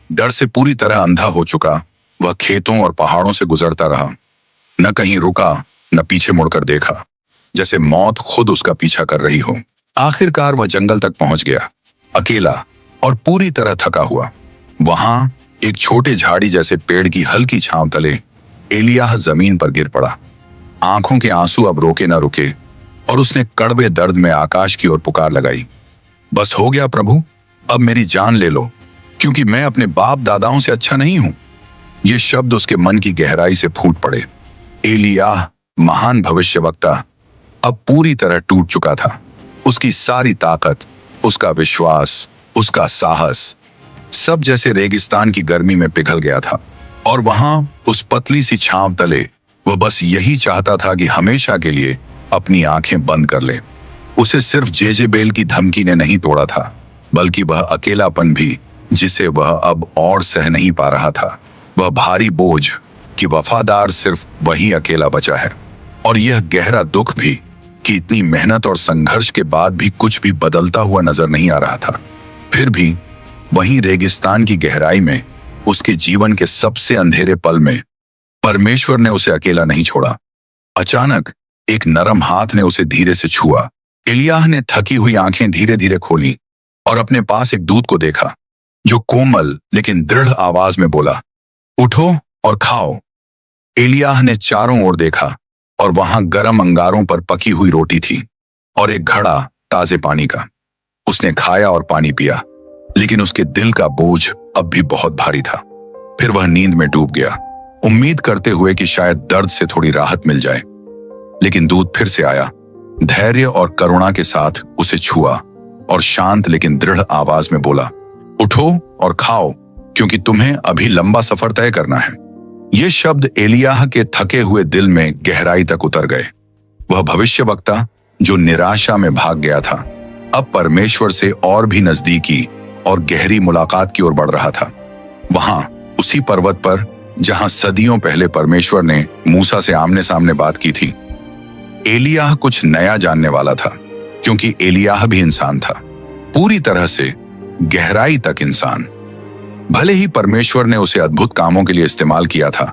Speaker 1: डर से पूरी तरह अंधा हो चुका, वह खेतों और पहाड़ों से गुजरता रहा, न कहीं रुका, न पीछे मुड़कर देखा, जैसे मौत खुद उसका पीछा कर रही हो। आखिरकार वह जंगल तक पहुंच गया, अकेला और पूरी तरह थका हुआ। वहां एक छोटे झाड़ी जैसे पेड़ की हल्की छांव तले एलियाह जमीन पर गिर पड़ा। आंखों के आंसू अब रोके न रुके और उसने कड़वे दर्द में आकाश की ओर पुकार लगाई, बस हो गया प्रभु, अब मेरी जान ले लो, क्योंकि मैं अपने बाप दादाओं से अच्छा नहीं हूं। ये शब्द उसके मन की गहराई से फूट पड़े। एलियाह, महान भविष्यवक्ता, अब पूरी तरह टूट चुका था। उसकी सारी ताकत, उसका विश्वास, उसका साहस, सब जैसे रेगिस्तान की गर्मी में पिघल गया था। और वहां उस पतली सी छांव तले वह बस यही चाहता था कि हमेशा के लिए अपनी आंखें बंद कर ले। उसे सिर्फ जेजेबेल की धमकी ने नहीं तोड़ा था, बल्कि वह अकेलापन भी जिसे वह अब और सह नहीं पा रहा था। वह भारी बोझ कि वफादार सिर्फ वही अकेला बचा है, और यह गहरा दुख भी कि इतनी मेहनत और संघर्ष के बाद भी कुछ भी बदलता हुआ नजर नहीं आ रहा था। फिर भी वहीं रेगिस्तान की गहराई में, उसके जीवन के सबसे अंधेरे पल में, परमेश्वर ने उसे अकेला नहीं छोड़ा। अचानक एक नरम हाथ ने उसे धीरे से छुआ। एलियाह ने थकी हुई आंखें धीरे धीरे खोली और अपने पास एक दूत को देखा जो कोमल लेकिन दृढ़ आवाज में बोला, उठो और खाओ। एलियाह ने चारों ओर देखा और वहां गर्म अंगारों पर पकी हुई रोटी थी और एक घड़ा ताजे पानी का। उसने खाया और पानी पिया, लेकिन उसके दिल का बोझ अब भी बहुत भारी था। फिर वह नींद में डूब गया, उम्मीद करते हुए कि शायद दर्द से थोड़ी राहत मिल जाए। लेकिन दूत फिर से आया, धैर्य और करुणा के साथ उसे छुआ और शांत लेकिन दृढ़ आवाज में बोला, उठो और खाओ, क्योंकि तुम्हें अभी लंबा सफर तय करना है। ये शब्द एलियाह के थके हुए दिल में गहराई तक उतर गए। वह भविष्यवक्ता जो निराशा में भाग गया था, अब परमेश्वर से और भी नजदीकी और गहरी मुलाकात की ओर बढ़ रहा था। वहां उसी पर्वत पर जहां सदियों पहले परमेश्वर ने मूसा से आमने सामने बात की थी, एलियाह कुछ नया जानने वाला था, क्योंकि एलियाह भी इंसान था, पूरी तरह से गहराई तक इंसान। भले ही परमेश्वर ने उसे अद्भुत कामों के लिए इस्तेमाल किया था,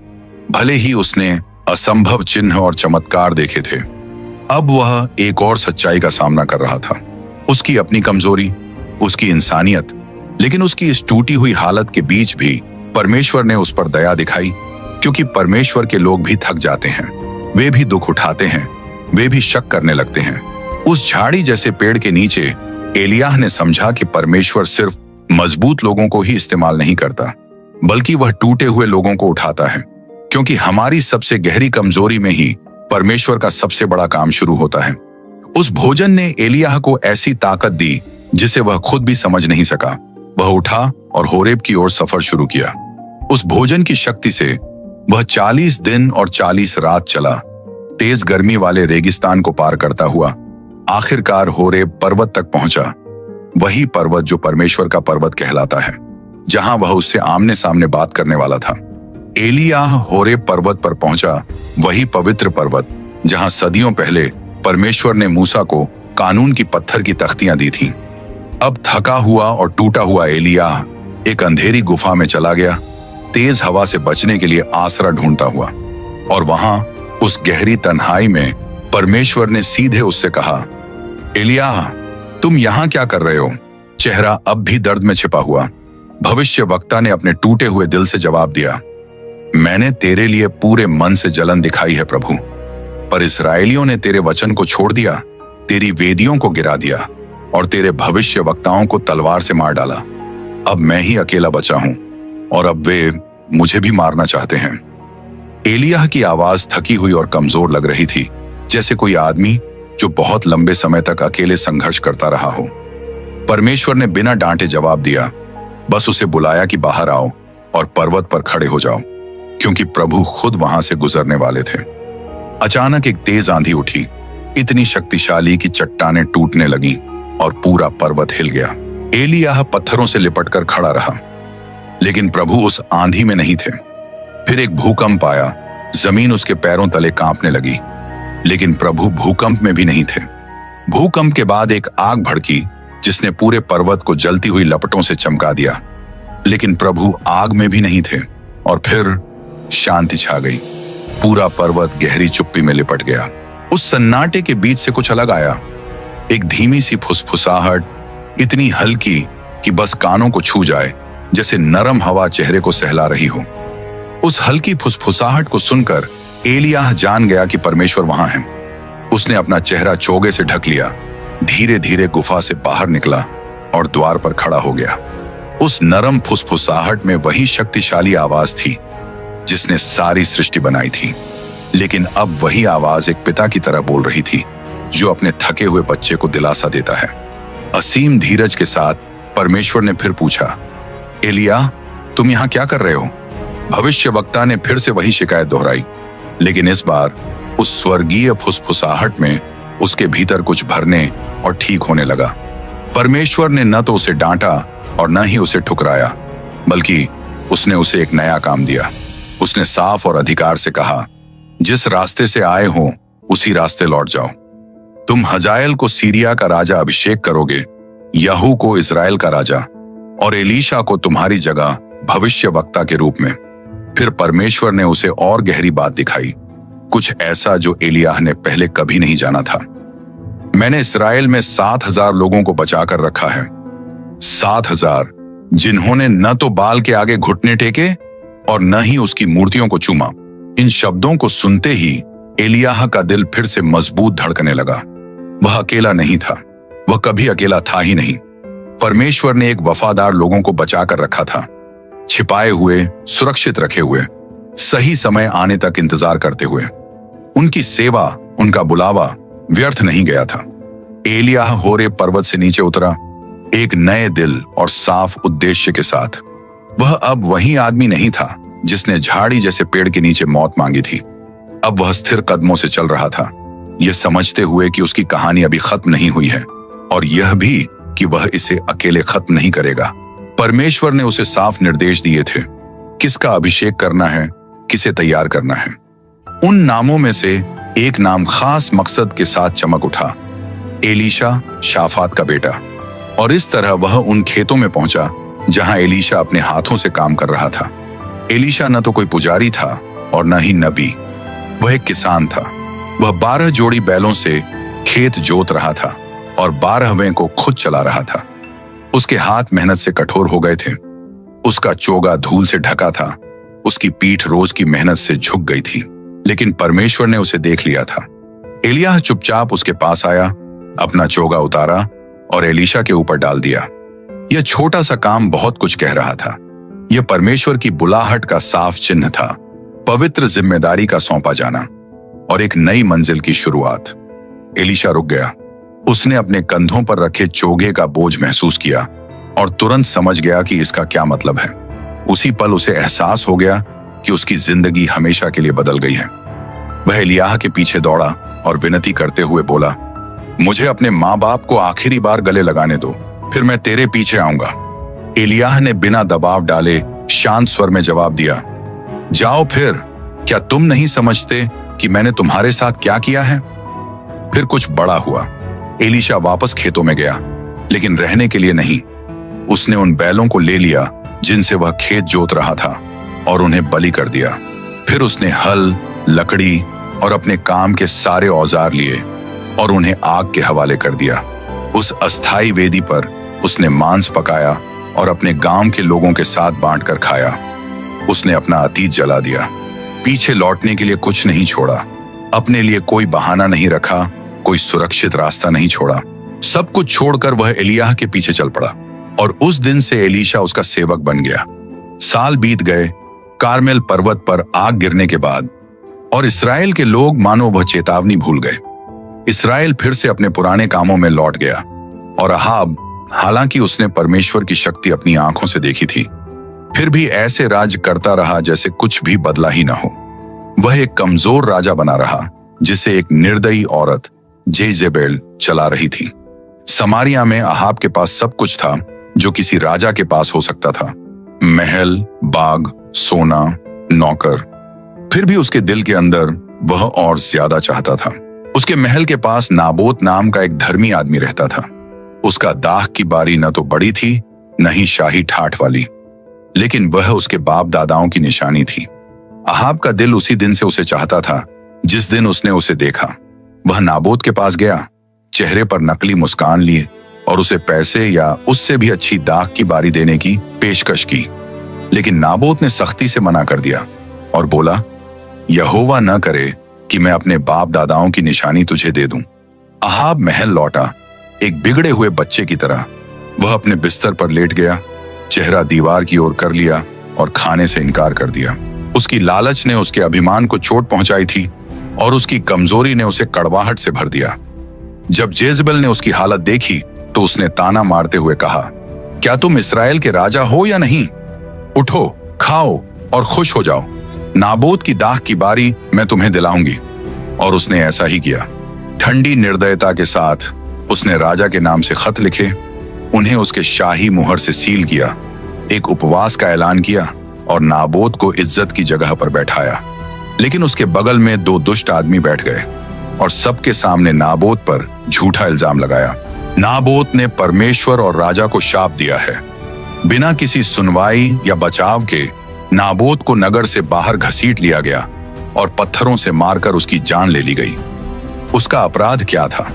Speaker 1: भले ही उसने असंभव चिन्ह और चमत्कार देखे थे, अब वह एक और सच्चाई का सामना कर रहा था। उसकी अपनी कमजोरी, उसकी इंसानियत, लेकिन उसकी इस टूटी हुई हालत के बीच भी परमेश्वर ने उस पर दया दिखाई, क्योंकि परमेश्वर के लोग भी थक जाते हैं, वे भी दुख उठाते हैं, वे भी शक करने लगते हैं। उस झाड़ी जैसे पेड़ के नीचे एलियाह ने समझा कि परमेश्वर सिर्फ मजबूत लोगों को ही इस्तेमाल नहीं करता, बल्कि वह टूटे हुए लोगों को उठाता है, क्योंकि हमारी सबसे गहरी कमजोरी में ही परमेश्वर का सबसे बड़ा काम शुरू होता है। उस भोजन ने एलियाह को ऐसी ताकत दी जिसे वह खुद भी समझ नहीं सका। वह उठा और होरेब की ओर सफर शुरू किया। उस भोजन की शक्ति से वह 40 दिन और 40 रात चला, तेज गर्मी वाले रेगिस्तान को पार करता हुआ आखिरकार होरेब पर्वत तक पहुंचा। वही पर्वत जो परमेश्वर का पर्वत कहलाता है, जहां वह उससे आमने सामने बात करने वाला था। एलियाह होरेब पर्वत पर पहुंचा, वही पवित्र पर्वत जहां सदियों पहले परमेश्वर ने मूसा को कानून की पत्थर की तख्तियां दी थीं। अब थका हुआ और टूटा हुआ एलियाह एक अंधेरी गुफा में चला गया, तेज हवा से बचने के लिए आसरा ढूंढता हुआ। और वहां उस गहरी तन्हाई में परमेश्वर ने सीधे उससे कहा, एलियाह, तुम यहां क्या कर रहे हो? चेहरा अब भी दर्द में छिपा हुआ भविष्यवक्ता ने अपने टूटे हुए दिल से जवाब दिया, मैंने तेरे लिए पूरे मन से जलन दिखाई है प्रभु, पर इस्राएलियों ने तेरे वचन को छोड़ दिया, तेरी वेदियों को गिरा दिया और तेरे भविष्यवक्ताओं को तलवार से मार डाला। अब मैं ही अकेला बचा हूं और अब वे मुझे भी मारना चाहते हैं। एलियाह की आवाज थकी हुई और कमजोर लग रही थी, जैसे कोई आदमी जो बहुत लंबे समय तक अकेले संघर्ष करता रहा हो। परमेश्वर ने बिना डांटे जवाब दिया, बस उसे बुलाया कि बाहर आओ और पर्वत पर खड़े हो जाओ, क्योंकि प्रभु खुद वहां से गुजरने वाले थे। अचानक एक तेज आंधी उठी, इतनी शक्तिशाली कि चट्टानें टूटने लगीं और पूरा पर्वत हिल गया। एलियाह पत्थरों से लिपटकर खड़ा रहा, लेकिन प्रभु उस आंधी में नहीं थे। फिर एक भूकंप आया, जमीन उसके पैरों तले कांपने लगी, लेकिन प्रभु भूकंप में भी नहीं थे। भूकंप के बाद एक आग भड़की जिसने पूरे पर्वत को जलती हुई लपटों से चमका दिया, लेकिन प्रभु आग में भी नहीं थे। और फिर शांति छा गई, पूरा पर्वत गहरी चुप्पी में लिपट गया। उस सन्नाटे के बीच से कुछ अलग आया, एक धीमी सी फुसफुसाहट, इतनी हल्की कि बस कानों को छू जाए, जैसे नरम हवा चेहरे को सहला रही हो। उस हल्की फुसफुसाहट को सुनकर एलियाह जान गया कि परमेश्वर वहां है। उसने अपना चेहरा चोगे से ढक लिया, धीरे धीरे गुफा से बाहर निकला और द्वार पर खड़ा हो गया। उस नरम फुसफुसाहट में वही शक्तिशाली आवाज थी जिसने सारी सृष्टि बनाई थी, लेकिन अब वही आवाज एक पिता की तरह बोल रही थी जो अपने थके हुए बच्चे को दिलासा देता है। असीम धीरज के साथ परमेश्वर ने फिर पूछा, एलियाह, तुम यहां क्या कर रहे हो? भविष्यवक्ता ने फिर से वही शिकायत दोहराई, लेकिन इस बार उस स्वर्गीय फुसफुसाहट में उसके भीतर कुछ भरने और ठीक होने लगा। परमेश्वर ने न तो उसे डांटा और न ही उसे ठुकराया, बल्कि उसने उसे एक नया काम दिया। उसने साफ और अधिकार से कहा, जिस रास्ते से आए हो उसी रास्ते लौट जाओ। तुम हजाएल को सीरिया का राजा अभिषेक करोगे, यहू को इजराइल का राजा और एलीशा को तुम्हारी जगह भविष्यवक्ता के रूप में। फिर परमेश्वर ने उसे और गहरी बात दिखाई, कुछ ऐसा जो एलियाह ने पहले कभी नहीं जाना था। मैंने इस्राएल में 7,000 लोगों को बचाकर रखा है, 7,000 जिन्होंने न तो बाल के आगे घुटने टेके और न ही उसकी मूर्तियों को चूमा। इन शब्दों को सुनते ही एलियाह का दिल फिर से मजबूत धड़कने लगा। वह अकेला नहीं था, वह कभी अकेला था ही नहीं। परमेश्वर ने एक वफादार लोगों को बचाकर रखा था, छिपाए हुए, सुरक्षित रखे हुए, सही समय आने तक इंतजार करते हुए। उनकी सेवा, उनका बुलावा व्यर्थ नहीं गया था। एलियाह होरेब पर्वत से नीचे उतरा, एक नए दिल और साफ उद्देश्य के साथ। वह अब वही आदमी नहीं था जिसने झाड़ी जैसे पेड़ के नीचे मौत मांगी थी। अब वह स्थिर कदमों से चल रहा था, यह समझते हुए कि उसकी कहानी अभी खत्म नहीं हुई है और यह भी कि वह इसे अकेले खत्म नहीं करेगा। परमेश्वर ने उसे साफ निर्देश दिए थे, किसका अभिषेक करना है, किसे तैयार करना है। उन नामों में से एक नाम खास मकसद के साथ चमक उठा, एलीशा, शाफात का बेटा। और इस तरह वह उन खेतों में पहुंचा जहां एलीशा अपने हाथों से काम कर रहा था। एलीशा न तो कोई पुजारी था और न ही नबी, वह एक किसान था। वह 12 जोड़ी बैलों से खेत जोत रहा था और 12वें को खुद चला रहा था। उसके हाथ मेहनत से कठोर हो गए थे, उसका चोगा धूल से ढका था, उसकी पीठ रोज की मेहनत से झुक गई थी, लेकिन परमेश्वर ने उसे देख लिया था। एलियाह चुपचाप उसके पास आया, अपना चोगा उतारा और एलीशा के ऊपर डाल दिया। यह छोटा सा काम बहुत कुछ कह रहा था। यह परमेश्वर की बुलाहट का साफ चिन्ह था, पवित्र जिम्मेदारी का सौंपा जाना और एक नई मंजिल की शुरुआत। एलीशा रुक गया। उसने अपने कंधों पर रखे चोगे का बोझ महसूस किया और तुरंत समझ गया कि इसका क्या मतलब है। उसी पल उसे एहसास हो गया कि उसकी जिंदगी हमेशा के लिए बदल गई है। वह एलियाह के पीछे दौड़ा और विनती करते हुए बोला, मुझे अपने माँ बाप को आखिरी बार गले लगाने दो, फिर मैं तेरे पीछे आऊंगा। एलियाह ने बिना दबाव डाले शांत स्वर में जवाब दिया, जाओ फिर, क्या तुम नहीं समझते कि मैंने तुम्हारे साथ क्या किया है? फिर कुछ बड़ा हुआ। एलीशा वापस खेतों में गया, लेकिन रहने के लिए नहीं। उसने उन बैलों को ले लिया जिनसे वह खेत जोत रहा था और उन्हें बलि कर दिया। फिर उसने हल, लकड़ी और अपने काम के सारे औजार लिए और उन्हें आग के हवाले कर दिया। उस अस्थाई वेदी पर उसने मांस पकाया और अपने गांव के लोगों के साथ बांटकर खाया। उसने अपना अतीत जला दिया, पीछे लौटने के लिए कुछ नहीं छोड़ा, अपने लिए कोई बहाना नहीं रखा, कोई सुरक्षित रास्ता नहीं छोड़ा। सब कुछ छोड़कर वह एलियाह के पीछे चल पड़ा और उस दिन से एलीशा उसका सेवक बन गया। साल बीत गए, कारमेल पर्वत पर आग गिरने के बाद, और इस्राएल के लोग मानो वह चेतावनी भूल गए। इस्राएल फिर से अपने पुराने कामों में लौट गया और अहाब, हालांकि उसने परमेश्वर की शक्ति अपनी आंखों से देखी थी, फिर भी ऐसे राज्य करता रहा जैसे कुछ भी बदला ही न हो। वह एक कमजोर राजा बना रहा जिसे एक निर्दयी औरत जेजेबेल चला रही थी। समारिया में अहाब के पास सब कुछ था जो किसी राजा के पास हो सकता था, महल, बाग, सोना, नौकर। फिर भी उसके दिल के अंदर वह और ज्यादा चाहता था। उसके महल के पास नाबोत नाम का एक धर्मी आदमी रहता था। उसका दाख की बारी न तो बड़ी थी न ही शाही ठाठ वाली, लेकिन वह उसके बाप दादाओं की निशानी थी। अहाब का दिल उसी दिन से उसे चाहता था जिस दिन उसने उसे देखा। वह नाबोत के पास गया, चेहरे पर नकली मुस्कान लिए और उसे पैसे या उससे भी अच्छी दाख की बारी देने की पेशकश की, लेकिन नाबोत ने सख्ती से मना कर दिया और बोला, यहोवा न करे कि मैं अपने बाप दादाओं की निशानी तुझे दे दूं। अहाब महल लौटा, एक बिगड़े हुए बच्चे की तरह। वह अपने बिस्तर पर लेट गया, चेहरा दीवार की ओर कर लिया और खाने से इनकार कर दिया। उसकी लालच ने उसके अभिमान को चोट पहुंचाई थी और उसकी कमजोरी ने उसे कड़वाहट से भर दिया। जब जेजबेल ने उसकी हालत देखी तो उसने ताना मारते हुए कहा, क्या तुम इस्राएल के राजा हो या नहीं? उठो, खाओ और खुश हो जाओ। नाबोत की दाख की बारी मैं तुम्हें दिलाऊंगी। और उसने ऐसा ही किया। ठंडी निर्दयता के साथ उसने राजा के नाम से खत लिखे, उन्हें उसके शाही मुहर से सील किया, एक उपवास का ऐलान किया और नाबोत को इज्जत की जगह पर बैठाया। लेकिन उसके बगल में दो दुष्ट आदमी बैठ गए और सबके सामने नाबोत पर झूठा इल्जाम लगाया। नाबोत ने परमेश्वर और राजा को शाप दिया है। बिना किसी सुनवाई या बचाव के नाबोत को नगर से बाहर घसीट लिया गया और पत्थरों से मारकर उसकी जान ले ली गई। उसका अपराध क्या था?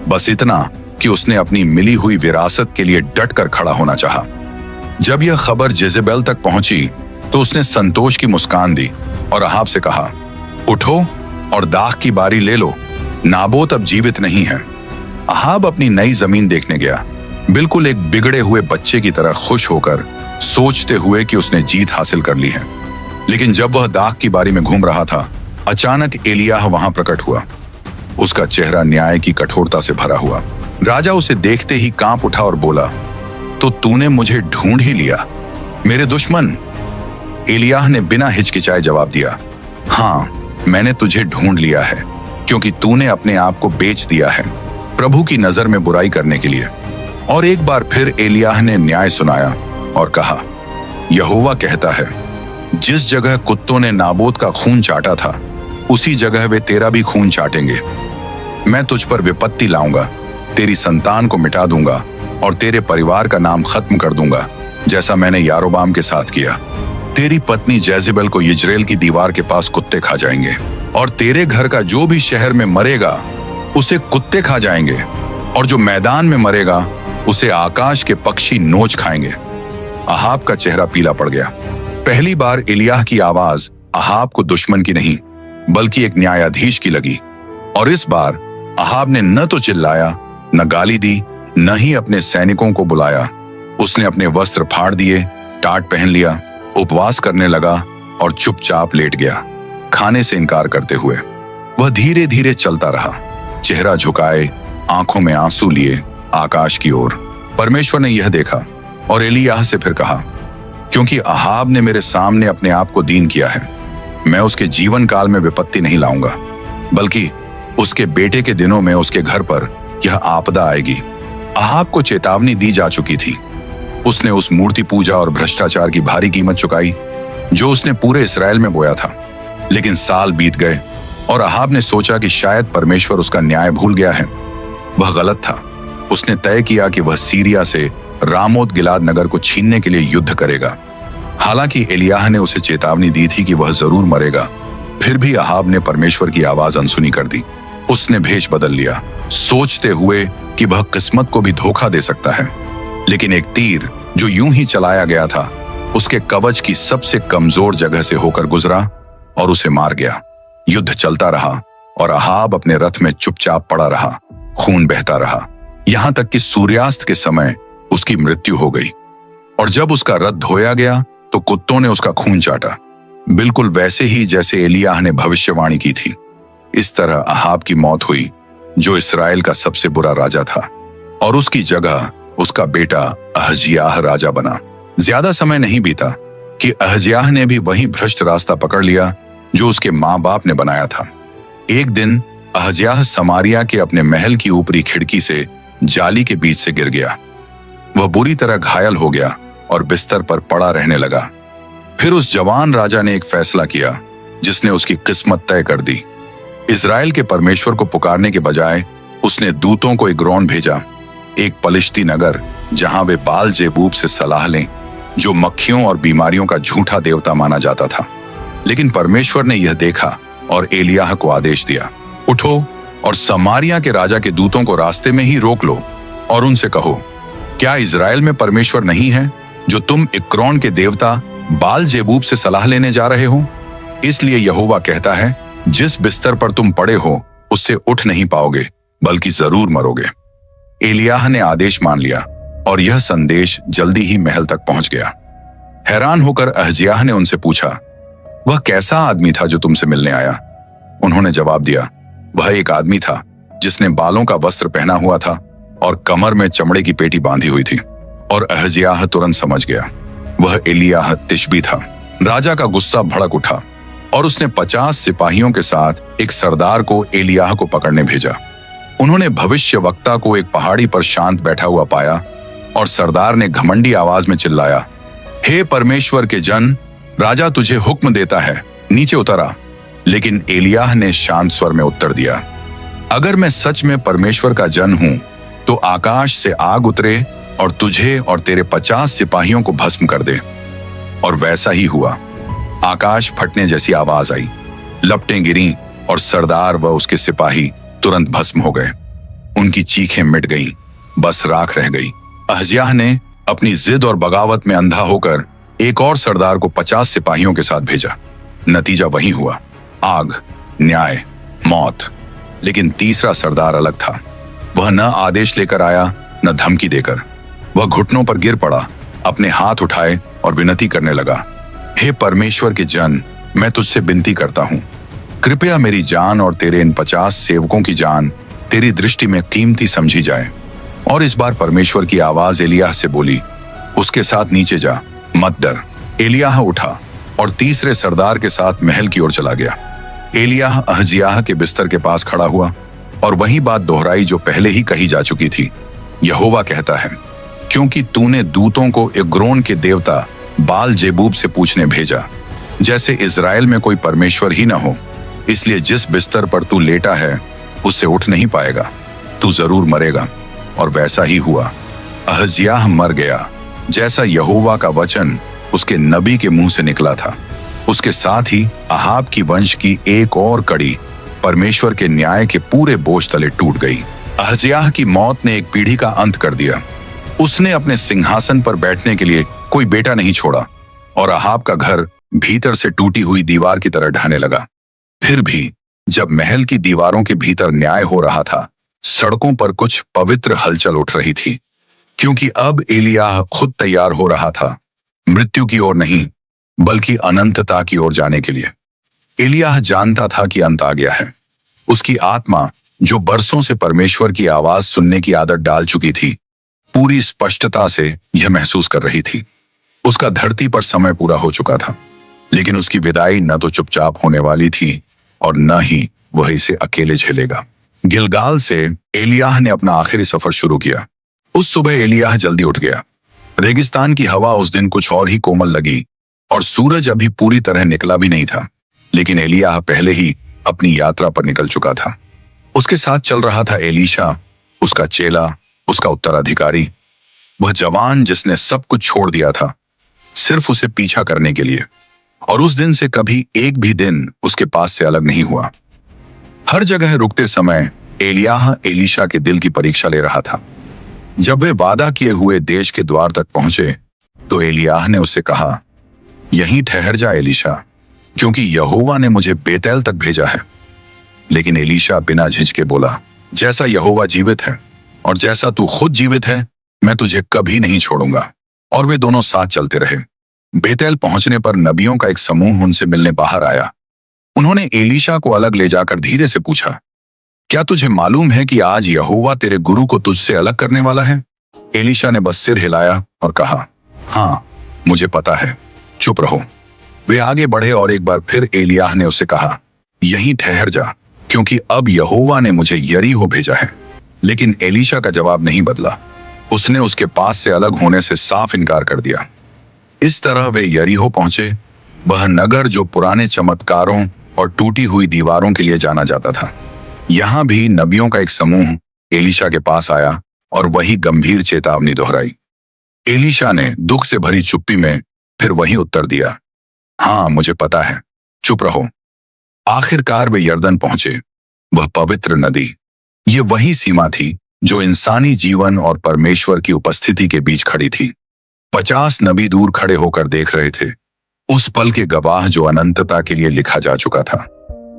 Speaker 1: बस इतना कि उसने अपनी मिली हुई विरासत के लिए डट कर खड़ा होना चाहा। जब यह खबर जेजेबेल तक पहुंची तो उसने संतोष की मुस्कान दी और अहाब से कहा, उठो और दाख की बारी ले लो, नाबोत अब जीवित नहीं है। अहाब अपनी नई जमीन देखने गया, बिल्कुल एक बिगड़े हुए बच्चे की तरह खुश होकर, सोचते हुए कि उसने जीत हासिल कर ली है। लेकिन जब वह दाख की बारी में घूम रहा था, अचानक एलियाह वहां प्रकट हुआ। उसका चेहरा न्याय की कठोरता से भरा हुआ। राजा उसे देखते ही कांप उठा और बोला, तो तूने मुझे ढूंढ ही लिया, मेरे दुश्मन? एलियाह ने बिना हिचकिचाए जवाब दिया, हाँ, मैंने तुझे ढूंढ लिया है क्योंकि तूने अपने आप को बेच दिया है प्रभु की नजर में बुराई करने के लिए। और एक बार फिर एलियाह ने न्याय सुनाया और कहा, यहोवा कहता है, जिस जगह कुत्तों ने नाबोत का खून चाटा था उसी जगह वे तेरा भी खून चाटेंगे। मैं तुझ पर विपत्ति लाऊंगा, तेरी संतान को मिटा दूंगा और तेरे परिवार का नाम खत्म कर दूंगा, जैसा मैंने यारोबाम के साथ किया। तेरी पत्नी जेजेबेल को यिज्रेल की दीवार के पास कुत्ते खा जाएंगे और तेरे घर का जो भी शहर में मरेगा उसे कुत्ते खा जाएंगे और जो मैदान में मरेगा उसे आकाश के पक्षी नोच खाएंगे। अहाब का चेहरा पीला पड़ गया। पहली बार एलियाह की आवाज अहाब को दुश्मन की नहीं बल्कि एक न्यायाधीश की लगी। और इस बार अहाब ने न तो चिल्लाया, न गाली दी, न ही अपने सैनिकों को बुलाया। उसने अपने वस्त्र फाड़ दिए, टाट पहन लिया, उपवास करने लगा और चुपचाप लेट गया, खाने से इनकार करते हुए। वह धीरे धीरे चलता रहा, चेहरा झुकाए, आंखों में आंसू लिए आकाश की ओर। परमेश्वर ने यह देखा और एलियाह से फिर कहा, क्योंकि अहाब ने मेरे सामने अपने आप को दीन किया है, मैं उसके जीवन काल में विपत्ति नहीं लाऊंगा, बल्कि उसके बेटे के दिनों में उसके घर पर यह आपदा आएगी। अहाब को चेतावनी दी जा चुकी थी। उसने उस मूर्ति पूजा और भ्रष्टाचार की भारी कीमत चुकाई जो उसने पूरे इस्राएल में बोया था। लेकिन साल बीत गए और अहाब ने सोचा कि शायद परमेश्वर उसका न्याय भूल गया है। वह गलत था। उसने तय किया कि वह सीरिया से रामोत गिलाद नगर को छीनने के लिए युद्ध करेगा। हालांकि एलियाह ने उसे चेतावनी दी थी कि वह जरूर मरेगा, फिर भी अहाब ने परमेश्वर की आवाज अनसुनी कर दी। उसने भेष बदल लिया, सोचते हुए कि वह किस्मत को भी धोखा दे सकता है। लेकिन एक तीर जो यूं ही चलाया गया था उसके कवच की सबसे कमजोर जगह से होकर गुजरा और उसे मार गया। युद्ध चलता रहा और अहाब अपने रथ में चुपचाप पड़ा रहा। खून बहता रहा, यहां तक कि सूर्यास्त के समय उसकी मृत्यु हो गई। और जब उसका रथ धोया गया तो कुत्तों ने उसका खून चाटा, बिल्कुल वैसे ही जैसे एलियाह ने भविष्यवाणी की थी। इस तरह अहाब की मौत हुई, जो इस्राएल का सबसे बुरा राजा था, और उसकी जगह उसका बेटा अहज्याह राजा बना। ज्यादा समय नहीं बीता कि अहज्याह ने भी वही भ्रष्ट रास्ता पकड़ लिया जो उसके माँ बाप ने बनाया था। एक दिन अहज्याह समारिया के अपने महल की ऊपरी खिड़की से जाली के बीच से गिर गया। वह बुरी तरह घायल हो गया और बिस्तर पर पड़ा रहने लगा। फिर उस जवान राजा ने एक फैसला किया जिसने उसकी किस्मत तय कर दी। इजराइल के परमेश्वर को पुकारने के बजाय उसने दूतों को एग्रोन भेजा, एक पलिश्ती नगर जहां वे बाल जेबूब से सलाह लें, जो मक्खियों और बीमारियों का झूठा देवता माना जाता था। लेकिन परमेश्वर ने यह देखा और एलियाह को आदेश दिया, उठो और समारिया के राजा के दूतों को रास्ते में ही रोक लो और उनसे कहो, क्या इजराइल में परमेश्वर नहीं है जो तुम इक्रोन के देवता बाल जेबूब से सलाह लेने जा रहे हो? इसलिए यहोवा कहता है, जिस बिस्तर पर तुम पड़े हो उससे उठ नहीं पाओगे, बल्कि जरूर मरोगे। एलियाह ने आदेश मान लिया और यह संदेश जल्दी ही महल तक पहुंच गया। हैरान होकर अहज्याह ने उनसे पूछा, वह कैसा आदमी था जो तुमसे मिलने आया? उन्होंने जवाब दिया, वह एक आदमी था जिसने बालों का वस्त्र पहना हुआ था और कमर में चमड़े की पेटी बांधी हुई थी। और अहज्याह तुरंत समझ गया, वह एलियाह तिशबी था। राजा का गुस्सा भड़क उठा और उसने 50 सिपाहियों के साथ एक सरदार को एलियाह को पकड़ने भेजा। उन्होंने भविष्यवक्ता को एक पहाड़ी पर शांत बैठा हुआ पाया और सरदार ने घमंडी आवाज में चिल्लाया, हे परमेश्वर के जन, राजा तुझे हुक्म देता है, नीचे उतर आ। लेकिन एलियाह ने शांत स्वर में उत्तर दिया, अगर मैं सच में परमेश्वर का जन हूं तो आकाश से आग उतरे और तुझे और तेरे 50 सिपाहियों को भस्म कर दे। और वैसा ही हुआ। आकाश फटने जैसी आवाज आई, लपटें गिरीं और सरदार व उसके सिपाही तुरंत भस्म हो गए। उनकी चीखें मिट गईं, बस राख रह गई। अहज्याह ने अपनी जिद और बगावत में अंधा होकर एक और सरदार को 50 सिपाहियों के साथ भेजा। नतीजा वही हुआ, आग, न्याय, मौत। लेकिन तीसरा सरदार अलग था। वह न आदेश लेकर आया न धमकी देकर। वह घुटनों पर गिर पड़ा, अपने हाथ उठाए और विनती करने लगा, हे परमेश्वर के जन, मैं तुझसे विनती करता हूं, कृपया मेरी जान और तेरे इन 50 सेवकों की जान तेरी दृष्टि में कीमती समझी जाए। और इस बार परमेश्वर की आवाज एलियाह से बोली, उसके साथ नीचे जा, मत डर। एलियाह उठा और तीसरे सरदार के साथ महल की ओर चला गया। एलियाह अहज्याह के बिस्तर के पास खड़ा हुआ और वही बात दोहराई जो पहले ही कही जा चुकी थी। यहोवा कहता है, क्योंकि तूने दूतों को एग्रोन के देवता बाल जेबूब से पूछने भेजा, जैसे इजराइल में कोई परमेश्वर ही न हो, इसलिए जिस बिस्तर पर तू लेटा है उससे उठ नहीं पाएगा, तू जरूर मरेगा। और वैसा ही हुआ। अहज्याह मर गया, जैसा यहोवा का वचन उसके नबी के मुंह से निकला था। उसके साथ ही अहाब की वंश की एक और कड़ी परमेश्वर के न्याय के पूरे बोझ तले टूट गई। अहज्याह की मौत ने एक पीढ़ी का अंत कर दिया। उसने अपने सिंहासन पर बैठने के लिए कोई बेटा नहीं छोड़ा और अहाब का घर भीतर से टूटी हुई दीवार की तरह ढहने लगा। फिर भी जब महल की दीवारों के भीतर न्याय हो रहा था, सड़कों पर कुछ पवित्र हलचल उठ रही थी, क्योंकि अब एलियाह खुद तैयार हो रहा था, मृत्यु की ओर नहीं बल्कि अनंतता की ओर जाने के लिए। एलियाह जानता था कि अंत आ गया है। उसकी आत्मा, जो बरसों से परमेश्वर की आवाज सुनने की आदत डाल चुकी थी, पूरी स्पष्टता से यह महसूस कर रही थी। उसका धरती पर समय पूरा हो चुका था, लेकिन उसकी विदाई न तो चुपचाप होने वाली थी और न ही वह इसे अकेले झेलेगा। गिलगाल से एलियाह ने अपना आखिरी सफर शुरू किया। उस सुबह एलियाह जल्दी उठ गया। रेगिस्तान की हवा उस दिन कुछ और ही कोमल लगी और सूरज अभी पूरी तरह निकला भी नहीं था, लेकिन एलियाह पहले ही अपनी यात्रा पर निकल चुका था। उसके साथ चल रहा था एलीशा, उसका चेला, उसका उत्तराधिकारी, वह जवान जिसने सब कुछ छोड़ दिया था सिर्फ उसे पीछा करने के लिए, और उस दिन से कभी एक भी दिन उसके पास से अलग नहीं हुआ। हर जगह रुकते समय एलियाह एलीशा के दिल की परीक्षा ले रहा था। जब वे वादा किए हुए देश के द्वार तक पहुंचे तो एलियाह ने उससे कहा, यहीं ठहर जा एलीशा, क्योंकि यहोवा ने मुझे बेतेल तक भेजा है। लेकिन एलीशा बिना झिझके बोला, जैसा यहोवा जीवित है और जैसा तू खुद जीवित है, मैं तुझे कभी नहीं छोड़ूंगा। और वे दोनों साथ चलते रहे। बेतेल पहुंचने पर नबियों का एक समूह उनसे मिलने बाहर आया। उन्होंने एलीशा को अलग ले जाकर धीरे से पूछा, क्या तुझे मालूम है कि आज यहोवा तेरे गुरु को तुझसे अलग करने वाला है? एलीशा ने बस सिर हिलाया और कहा, हाँ, मुझे पता है, चुप रहो। वे आगे बढ़े और एक बार फिर एलियाह ने उससे कहा, यहीं ठहर जा, क्योंकि अब यहोवा ने मुझे यरीहो भेजा है। लेकिन एलीशा का जवाब नहीं बदला। उसने उसके पास से अलग होने से साफ इनकार कर दिया। इस तरह वे यरीहो पहुंचे, वह नगर जो पुराने चमत्कारों और टूटी हुई दीवारों के लिए जाना जाता था। यहां भी नबियों का एक समूह एलीशा के पास आया और वही गंभीर चेतावनी दोहराई। एलीशा ने दुख से भरी चुप्पी में फिर वही उत्तर दिया, हाँ, मुझे पता है, चुप रहो। आखिरकार वे यरदन पहुंचे, वह पवित्र नदी। ये वही सीमा थी जो इंसानी जीवन और परमेश्वर की उपस्थिति के बीच खड़ी थी। 50 नबी दूर खड़े होकर देख रहे थे, उस पल के गवाह जो अनंतता के लिए लिखा जा चुका था।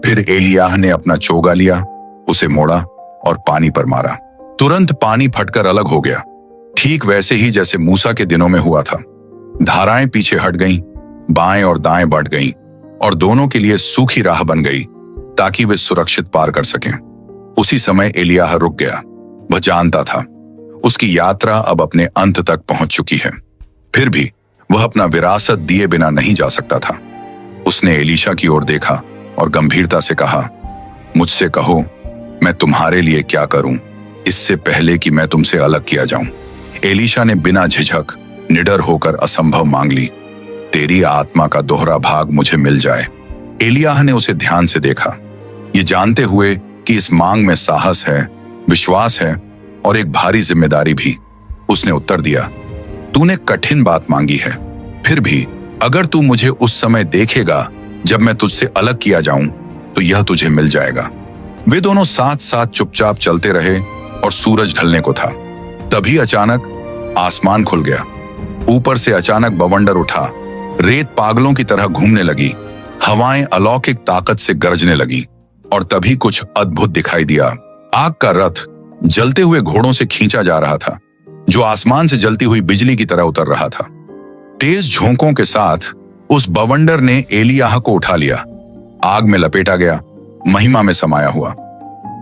Speaker 1: फिर एलियाह ने अपना चोगा लिया, उसे मोड़ा और पानी पर मारा। तुरंत पानी फटकर अलग हो गया, ठीक वैसे ही जैसे मूसा के दिनों में हुआ था। धाराएं पीछे हट गईं, बाएं और दाएं बढ़ गईं और दोनों के लिए सूखी राह बन गई ताकि वे सुरक्षित पार कर सकें। उसी समय एलियाह रुक गया। वह जानता था उसकी यात्रा अब अपने अंत तक पहुंच चुकी है। फिर भी वह अपना विरासत दिए बिना नहीं जा सकता था। उसने एलीशा की ओर देखा और गंभीरता से कहा, मुझसे कहो, मैं तुम्हारे लिए क्या करूं इससे पहले कि मैं तुमसे अलग किया जाऊं। एलीशा ने बिना झिझक निडर होकर असंभव मांग ली, तेरी आत्मा का दोहरा भाग मुझे मिल जाए। एलियाह ने उसे ध्यान से देखा, ये जानते हुए कि इस मांग में साहस है, विश्वास है और एक भारी जिम्मेदारी भी। उसने उत्तर दिया, तूने कठिन बात मांगी है, फिर भी अगर तू मुझे उस समय देखेगा जब मैं तुझसे अलग किया जाऊं तो यह तुझे मिल जाएगा। वे दोनों साथ साथ चुपचाप चलते रहे और सूरज ढलने को था। तभी अचानक आसमान खुल गया। ऊपर से अचानक बवंडर उठा, रेत पागलों की तरह घूमने लगी, हवाएं अलौकिक ताकत से गरजने लगी और तभी कुछ अद्भुत दिखाई दिया। आग का रथ जलते हुए घोड़ों से खींचा जा रहा था, जो आसमान से जलती हुई बिजली की तरह उतर रहा था। तेज झोंकों के साथ उस बवंडर ने एलियाह को उठा लिया, आग में लपेटा गया, महिमा में समाया हुआ।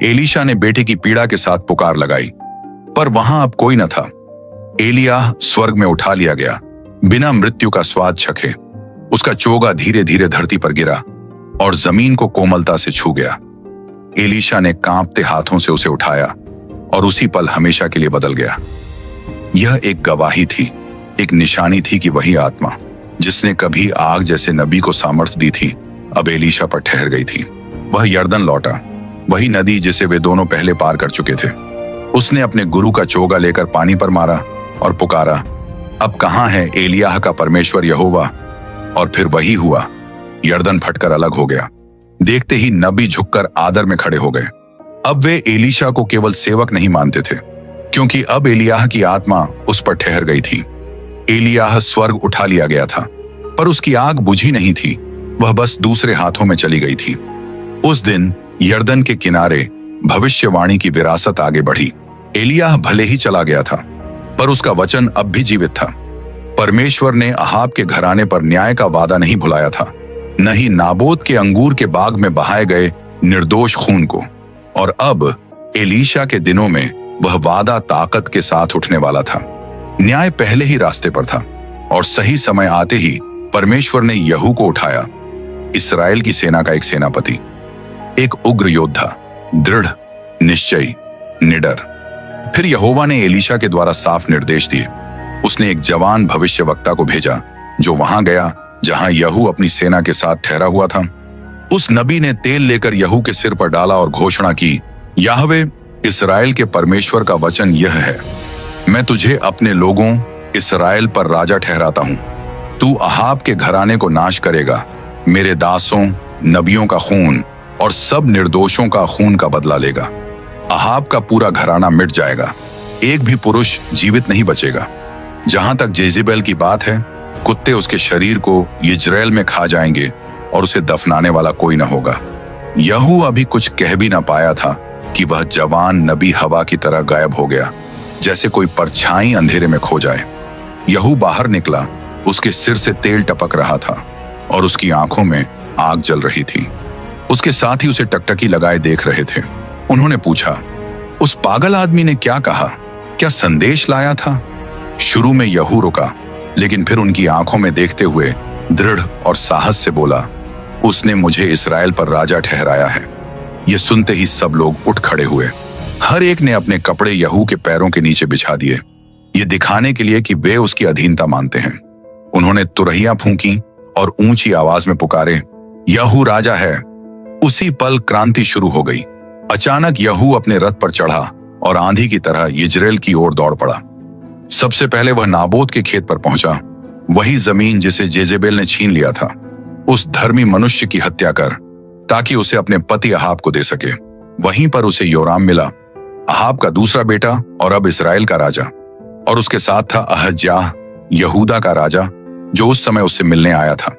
Speaker 1: एलीशा ने बेटे की पीड़ा के साथ पुकार लगाई, पर वहां अब कोई न था। एलियाह स्वर्ग में उठा लिया गया, बिना मृत्यु का स्वाद चखे। उसका चोगा धीरे धीरे धरती पर गिरा और जमीन को कोमलता से छू गया। एलीशा ने कांपते हाथों से उसे उठाया और उसी पल हमेशा के लिए बदल गया। यह एक गवाही थी, एक निशानी थी कि वही आत्मा जिसने कभी आग जैसे नबी को सामर्थ्य दी थी, अब एलीशा पर ठहर गई थी। वह यरदन लौटा, वही नदी जिसे वे दोनों पहले पार कर चुके थे। उसने अपने गुरु का चोगा लेकर पानी पर मारा और पुकारा, अब कहां है एलियाह का परमेश्वर यहोवा? और फिर वही हुआ, यरदन फटकर अलग हो गया। देखते ही नबी झुककर आदर में खड़े हो गए। अब वे एलीशा को केवल सेवक नहीं मानते थे, क्योंकि अब एलियाह की आत्मा उस पर ठहर गई थी। एलियाह स्वर्ग उठा लिया गया था, पर उसकी आग बुझी नहीं थी, वह बस दूसरे हाथों में चली गई थी। उस दिन यरदन के किनारे भविष्यवाणी की विरासत आगे बढ़ी। एलियाह भले ही चला गया था, पर उसका वचन अब भी जीवित था। परमेश्वर ने अहाब के घराने पर न्याय का वादा नहीं भुलाया था, न ही नाबोत के अंगूर के बाग में बहाए गए निर्दोष खून को। और अब एलीशा के दिनों में वह वादा ताकत के साथ उठने वाला था। न्याय पहले ही रास्ते पर था और सही समय आते ही परमेश्वर ने यहू को उठाया, इस्राएल की सेना का एक सेनापति, एक उग्र योद्धा, दृढ़, निश्चयी, निडर। फिर यहोवा ने एलीशा के द्वारा साफ निर्देश दिए। उसने एक जवान भविष्यवक्ता को भेजा जो वहां गया जहां यहू अपनी सेना के साथ ठहरा हुआ था। उस नबी ने तेल लेकर यहू के सिर पर डाला और घोषणा की, याहवे इस्राएल के परमेश्वर का वचन यह है, मैं तुझे अपने लोगों इस्राएल पर राजा ठहराता हूं। तू अहाब के घराने को नाश करेगा, मेरे दासों नबियों का खून और सब निर्दोषों का खून का बदला लेगा। अहाब का पूरा घराना मिट जाएगा, एक भी पुरुष जीवित नहीं बचेगा। जहां तक जेजेबेल की बात है, कुत्ते उसके शरीर को यिज्रेल में खा जाएंगे और उसे दफनाने वाला कोई न होगा। यहू अभी कुछ कह भी ना पाया था कि वह जवान नबी हवा की तरह गायब हो गया, जैसे कोई परछाई अंधेरे में खो जाए। यहू बाहर निकला, उसके सिर से तेल टपक रहा था और उसकी आंखों में आग जल रही थी। उसके साथ ही उसे टकटकी लगाए देख रहे थे। उन्होंने पूछा, उस पागल आदमी ने क्या कहा? क्या संदेश लाया था? शुरू में यहू रुका, लेकिन फिर उनकी आंखों में देखते हुए दृढ़ और साहस से बोला, उसने मुझे इस्राएल पर राजा ठहराया है। यह सुनते ही सब लोग उठ खड़े हुए। हर एक ने अपने कपड़े यहू के पैरों के नीचे बिछा दिए, ये दिखाने के लिए कि वे उसकी अधीनता मानते हैं। उन्होंने तुरहियां फूंकी और ऊंची आवाज में पुकारे, यहू राजा है। उसी पल क्रांति शुरू हो गई। अचानक यहू अपने रथ पर चढ़ा और आंधी की तरह यिज्रेल की ओर दौड़ पड़ा। सबसे पहले वह नाबोत के खेत पर पहुंचा, वही जमीन जिसे जेजेबेल ने छीन लिया था। उस धर्मी मनुष्य की हत्या कर ताकि उसे अपने पति अहाब को दे सके। वहीं पर उसे योराम मिला, अहाब का दूसरा बेटा और अब इस्राएल का राजा, और उसके साथ था अहज्याह, यहूदा का राजा, जो उस समय उससे मिलने आया था।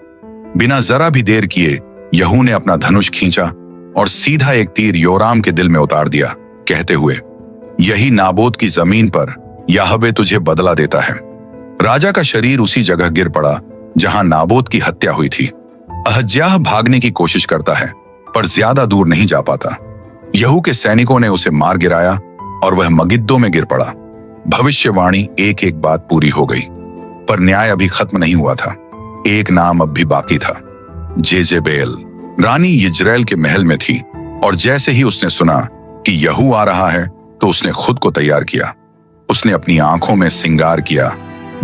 Speaker 1: बिना जरा भी देर किए यहू ने अपना धनुष खींचा और सीधा एक तीर योराम के दिल में उतार दिया, कहते हुए, यही नाबोत की जमीन पर याहवे तुझे बदला देता है। राजा का शरीर उसी जगह गिर पड़ा जहां नाबोत की हत्या हुई थी। अहज्याह भागने की कोशिश करता है पर ज्यादा दूर नहीं जा पाता। यहू के सैनिकों ने उसे मार गिराया और वह मगिद्दो में गिर पड़ा। भविष्यवाणी एक एक बात पूरी हो गई, पर न्याय अभी खत्म नहीं हुआ था। एक नाम अब भी बाकी था, जेजेबेल। रानी यिज्रेल के महल में थी और जैसे ही उसने सुना कि यहू आ रहा है तो उसने खुद को तैयार किया। उसने अपनी आंखों में सिंगार किया,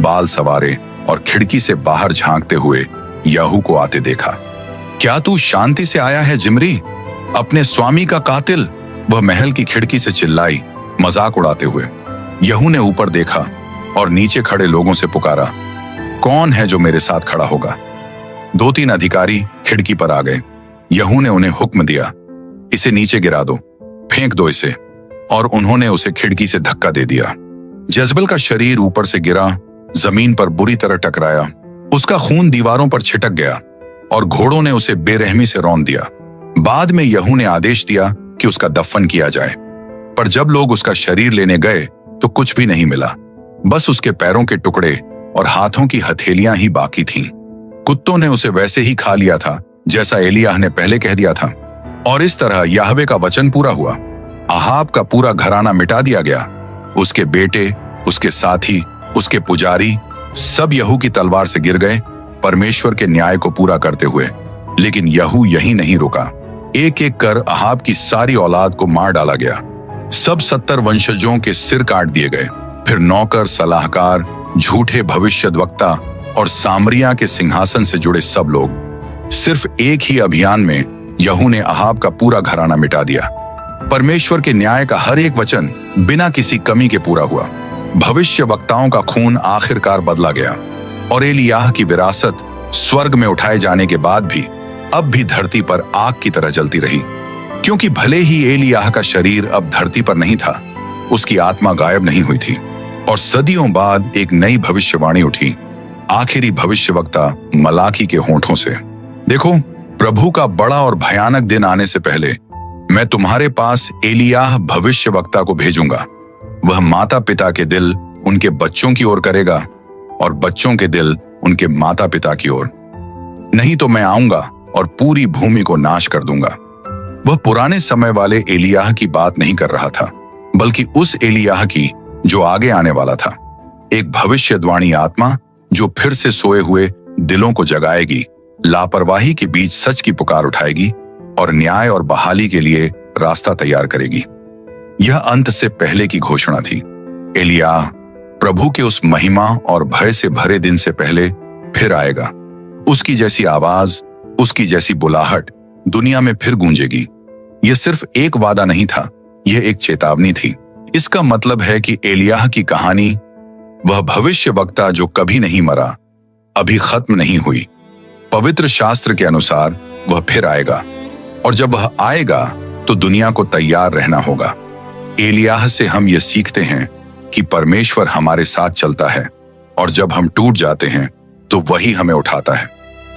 Speaker 1: बाल सवारे और खिड़की से बाहर झांकते हुए यहू को आते देखा। क्या तू शांति से आया है जिम्री, अपने स्वामी का कातिल? वह महल की खिड़की से चिल्लाई, मजाक उड़ाते हुए। यहू ने ऊपर देखा और नीचे खड़े लोगों से पुकारा, कौन है जो मेरे साथ खड़ा होगा? 2-3 अधिकारी खिड़की पर आ गए। यहू ने उन्हें हुक्म दिया, इसे नीचे गिरा दो, फेंक दो इसे, और उन्होंने उसे खिड़की से धक्का दे दिया। जज़बेल का शरीर ऊपर से गिरा, जमीन पर बुरी तरह टकराया। उसका खून दीवारों पर छिटक गया और घोड़ों ने उसे बेरहमी से रौंद दिया। बाद में यहू ने आदेश दिया कि उसका दफन किया जाए, पर जब लोग उसका शरीर लेने गए तो कुछ भी नहीं मिला, बस उसके पैरों के टुकड़े और हाथों की हथेलियां ही बाकी थीं। कुत्तों ने उसे वैसे ही खा लिया था जैसा एलियाह ने पहले कह दिया था, और इस तरह याहवे का वचन पूरा हुआ। अहाब का पूरा घराना मिटा दिया गया, उसके बेटे, उसके साथी, उसके पुजारी, सब यहू की तलवार से गिर गए, परमेश्वर के न्याय को पूरा करते हुए। लेकिन यहू यहीं नहीं रुका। एक एक कर अहाब की सारी औलाद को मार डाला गया। सब 70 वंशजों के सिर काट दिए गए। फिर नौकर, सलाहकार, झूठे भविष्यद्वक्ता और सामरिया के सिंहासन से जुड़े सब लोग। सिर्फ एक ही अभियान में यहू ने अहाब का पूरा घराना मिटा दिया। परमेश्वर के न्याय का हर एक वचन बिना किसी कमी के पूरा हुआ। भविष्य वक्ताओं का खून आखिरकार बदला गया और एलियाह की विरासत स्वर्ग में उठाए जाने के बाद भी अब भी धरती पर आग की तरह जलती रही, क्योंकि भले ही एलियाह का शरीर अब धरती पर नहीं था, उसकी आत्मा गायब नहीं हुई थी। और सदियों बाद एक नई भविष्यवाणी उठी, आखिरी भविष्यवक्ता मलाकी के होठों से। देखो, प्रभु का बड़ा और भयानक दिन आने से पहले मैं तुम्हारे पास एलियाह भविष्यवक्ता को भेजूंगा। वह माता पिता के दिल उनके बच्चों की ओर करेगा और बच्चों के दिल उनके माता पिता की ओर। नहीं तो मैं आऊंगा और पूरी भूमि को नाश कर दूंगा। वह पुराने समय वाले एलियाह की बात नहीं कर रहा था, बल्कि उस एलियाह की जो आगे आने वाला था। एक भविष्यद्वाणी आत्मा जो फिर से सोए हुए दिलों को जगाएगी, लापरवाही के बीच सच की पुकार उठाएगी और न्याय और बहाली के लिए रास्ता तैयार करेगी। यह अंत से पहले की घोषणा थी। एलियाह प्रभु के उस महिमा और भय से भरे दिन से पहले फिर आएगा। उसकी जैसी आवाज, उसकी जैसी बुलाहट दुनिया में फिर गूंजेगी। यह सिर्फ एक वादा नहीं था, यह एक चेतावनी थी। इसका मतलब है कि एलियाह की कहानी, वह भविष्य वक्ता जो कभी नहीं मरा, अभी खत्म नहीं हुई। पवित्र शास्त्र के अनुसार वह फिर आएगा, और जब वह आएगा तो दुनिया को तैयार रहना होगा। एलियाह से हम ये सीखते हैं कि परमेश्वर हमारे साथ चलता है, और जब हम टूट जाते हैं तो वही हमें उठाता है।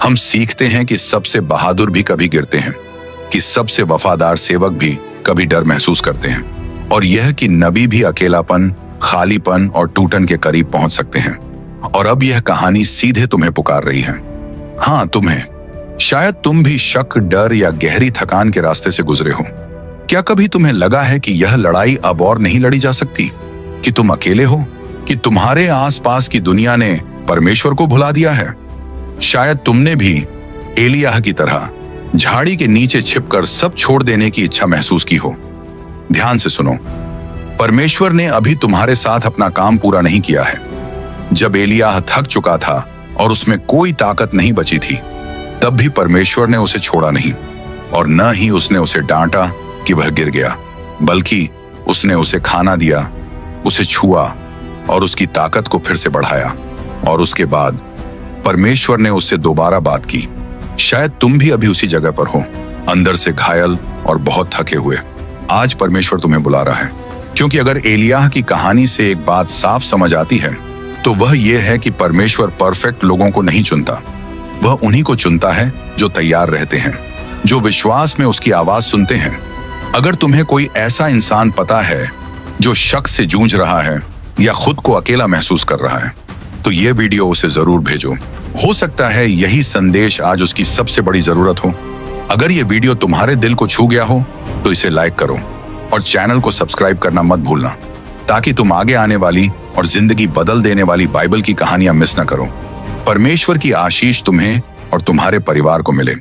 Speaker 1: हम सीखते हैं कि सबसे बहादुर भी कभी गिरते हैं, कि सबसे वफादार सेवक भी कभी डर महसूस करते हैं, और यह कि नबी भी अकेलापन, खालीपन और टूटन के करीब पहुंच सकते हैं। और अब यह कहानी सीधे तुम्हें पुकार रही है। हाँ, तुम्हें। शायद तुम भी शक, डर या गहरी थकान के रास्ते से गुजरे हो। क्या कभी तुम्हें लगा है कि यह लड़ाई अब और नहीं लड़ी जा सकती, कि तुम अकेले हो, कि तुम्हारे आसपास की दुनिया ने परमेश्वर को भुला दिया है? शायद तुमने भी एलियाह की तरह झाड़ी के नीचे छिपकर सब छोड़ देने की इच्छा महसूस की हो। ध्यान से सुनो, परमेश्वर ने अभी तुम्हारे साथ अपना काम पूरा नहीं किया है। जब एलियाह थक चुका था और उसमें कोई ताकत नहीं बची थी, तब भी परमेश्वर ने उसे छोड़ा नहीं, और न ही उसने उसे डांटा कि वह गिर गया, बल्कि उसने उसे खाना दिया, उसे छुआ और उसकी ताकत को फिर से बढ़ाया। और उसके बाद परमेश्वर ने उससे दोबारा बात की। शायद तुम भी अभी उसी जगह पर हो, अंदर से घायल और बहुत थके हुए। आज परमेश्वर तुम्हें बुला रहा है, क्योंकि अगर एलियाह की कहानी से एक बात साफ समझ आती है तो वह यह है कि परमेश्वर परफेक्ट लोगों को नहीं चुनता। वह उन्हीं को चुनता है जो तैयार रहते हैं, जो विश्वास में उसकी आवाज सुनते हैं। अगर तुम्हें कोई ऐसा इंसान पता है जो शक से जूझ रहा है या खुद को अकेला महसूस कर रहा है, तो यह वीडियो उसे जरूर भेजो। हो सकता है यही संदेश आज उसकी सबसे बड़ी जरूरत हो। अगर यह वीडियो तुम्हारे दिल को छू गया हो तो इसे लाइक करो और चैनल को सब्सक्राइब करना मत भूलना, ताकि तुम आगे आने वाली और जिंदगी बदल देने वाली बाइबल की कहानियां मिस न करो। परमेश्वर की आशीष तुम्हें और तुम्हारे परिवार को मिले।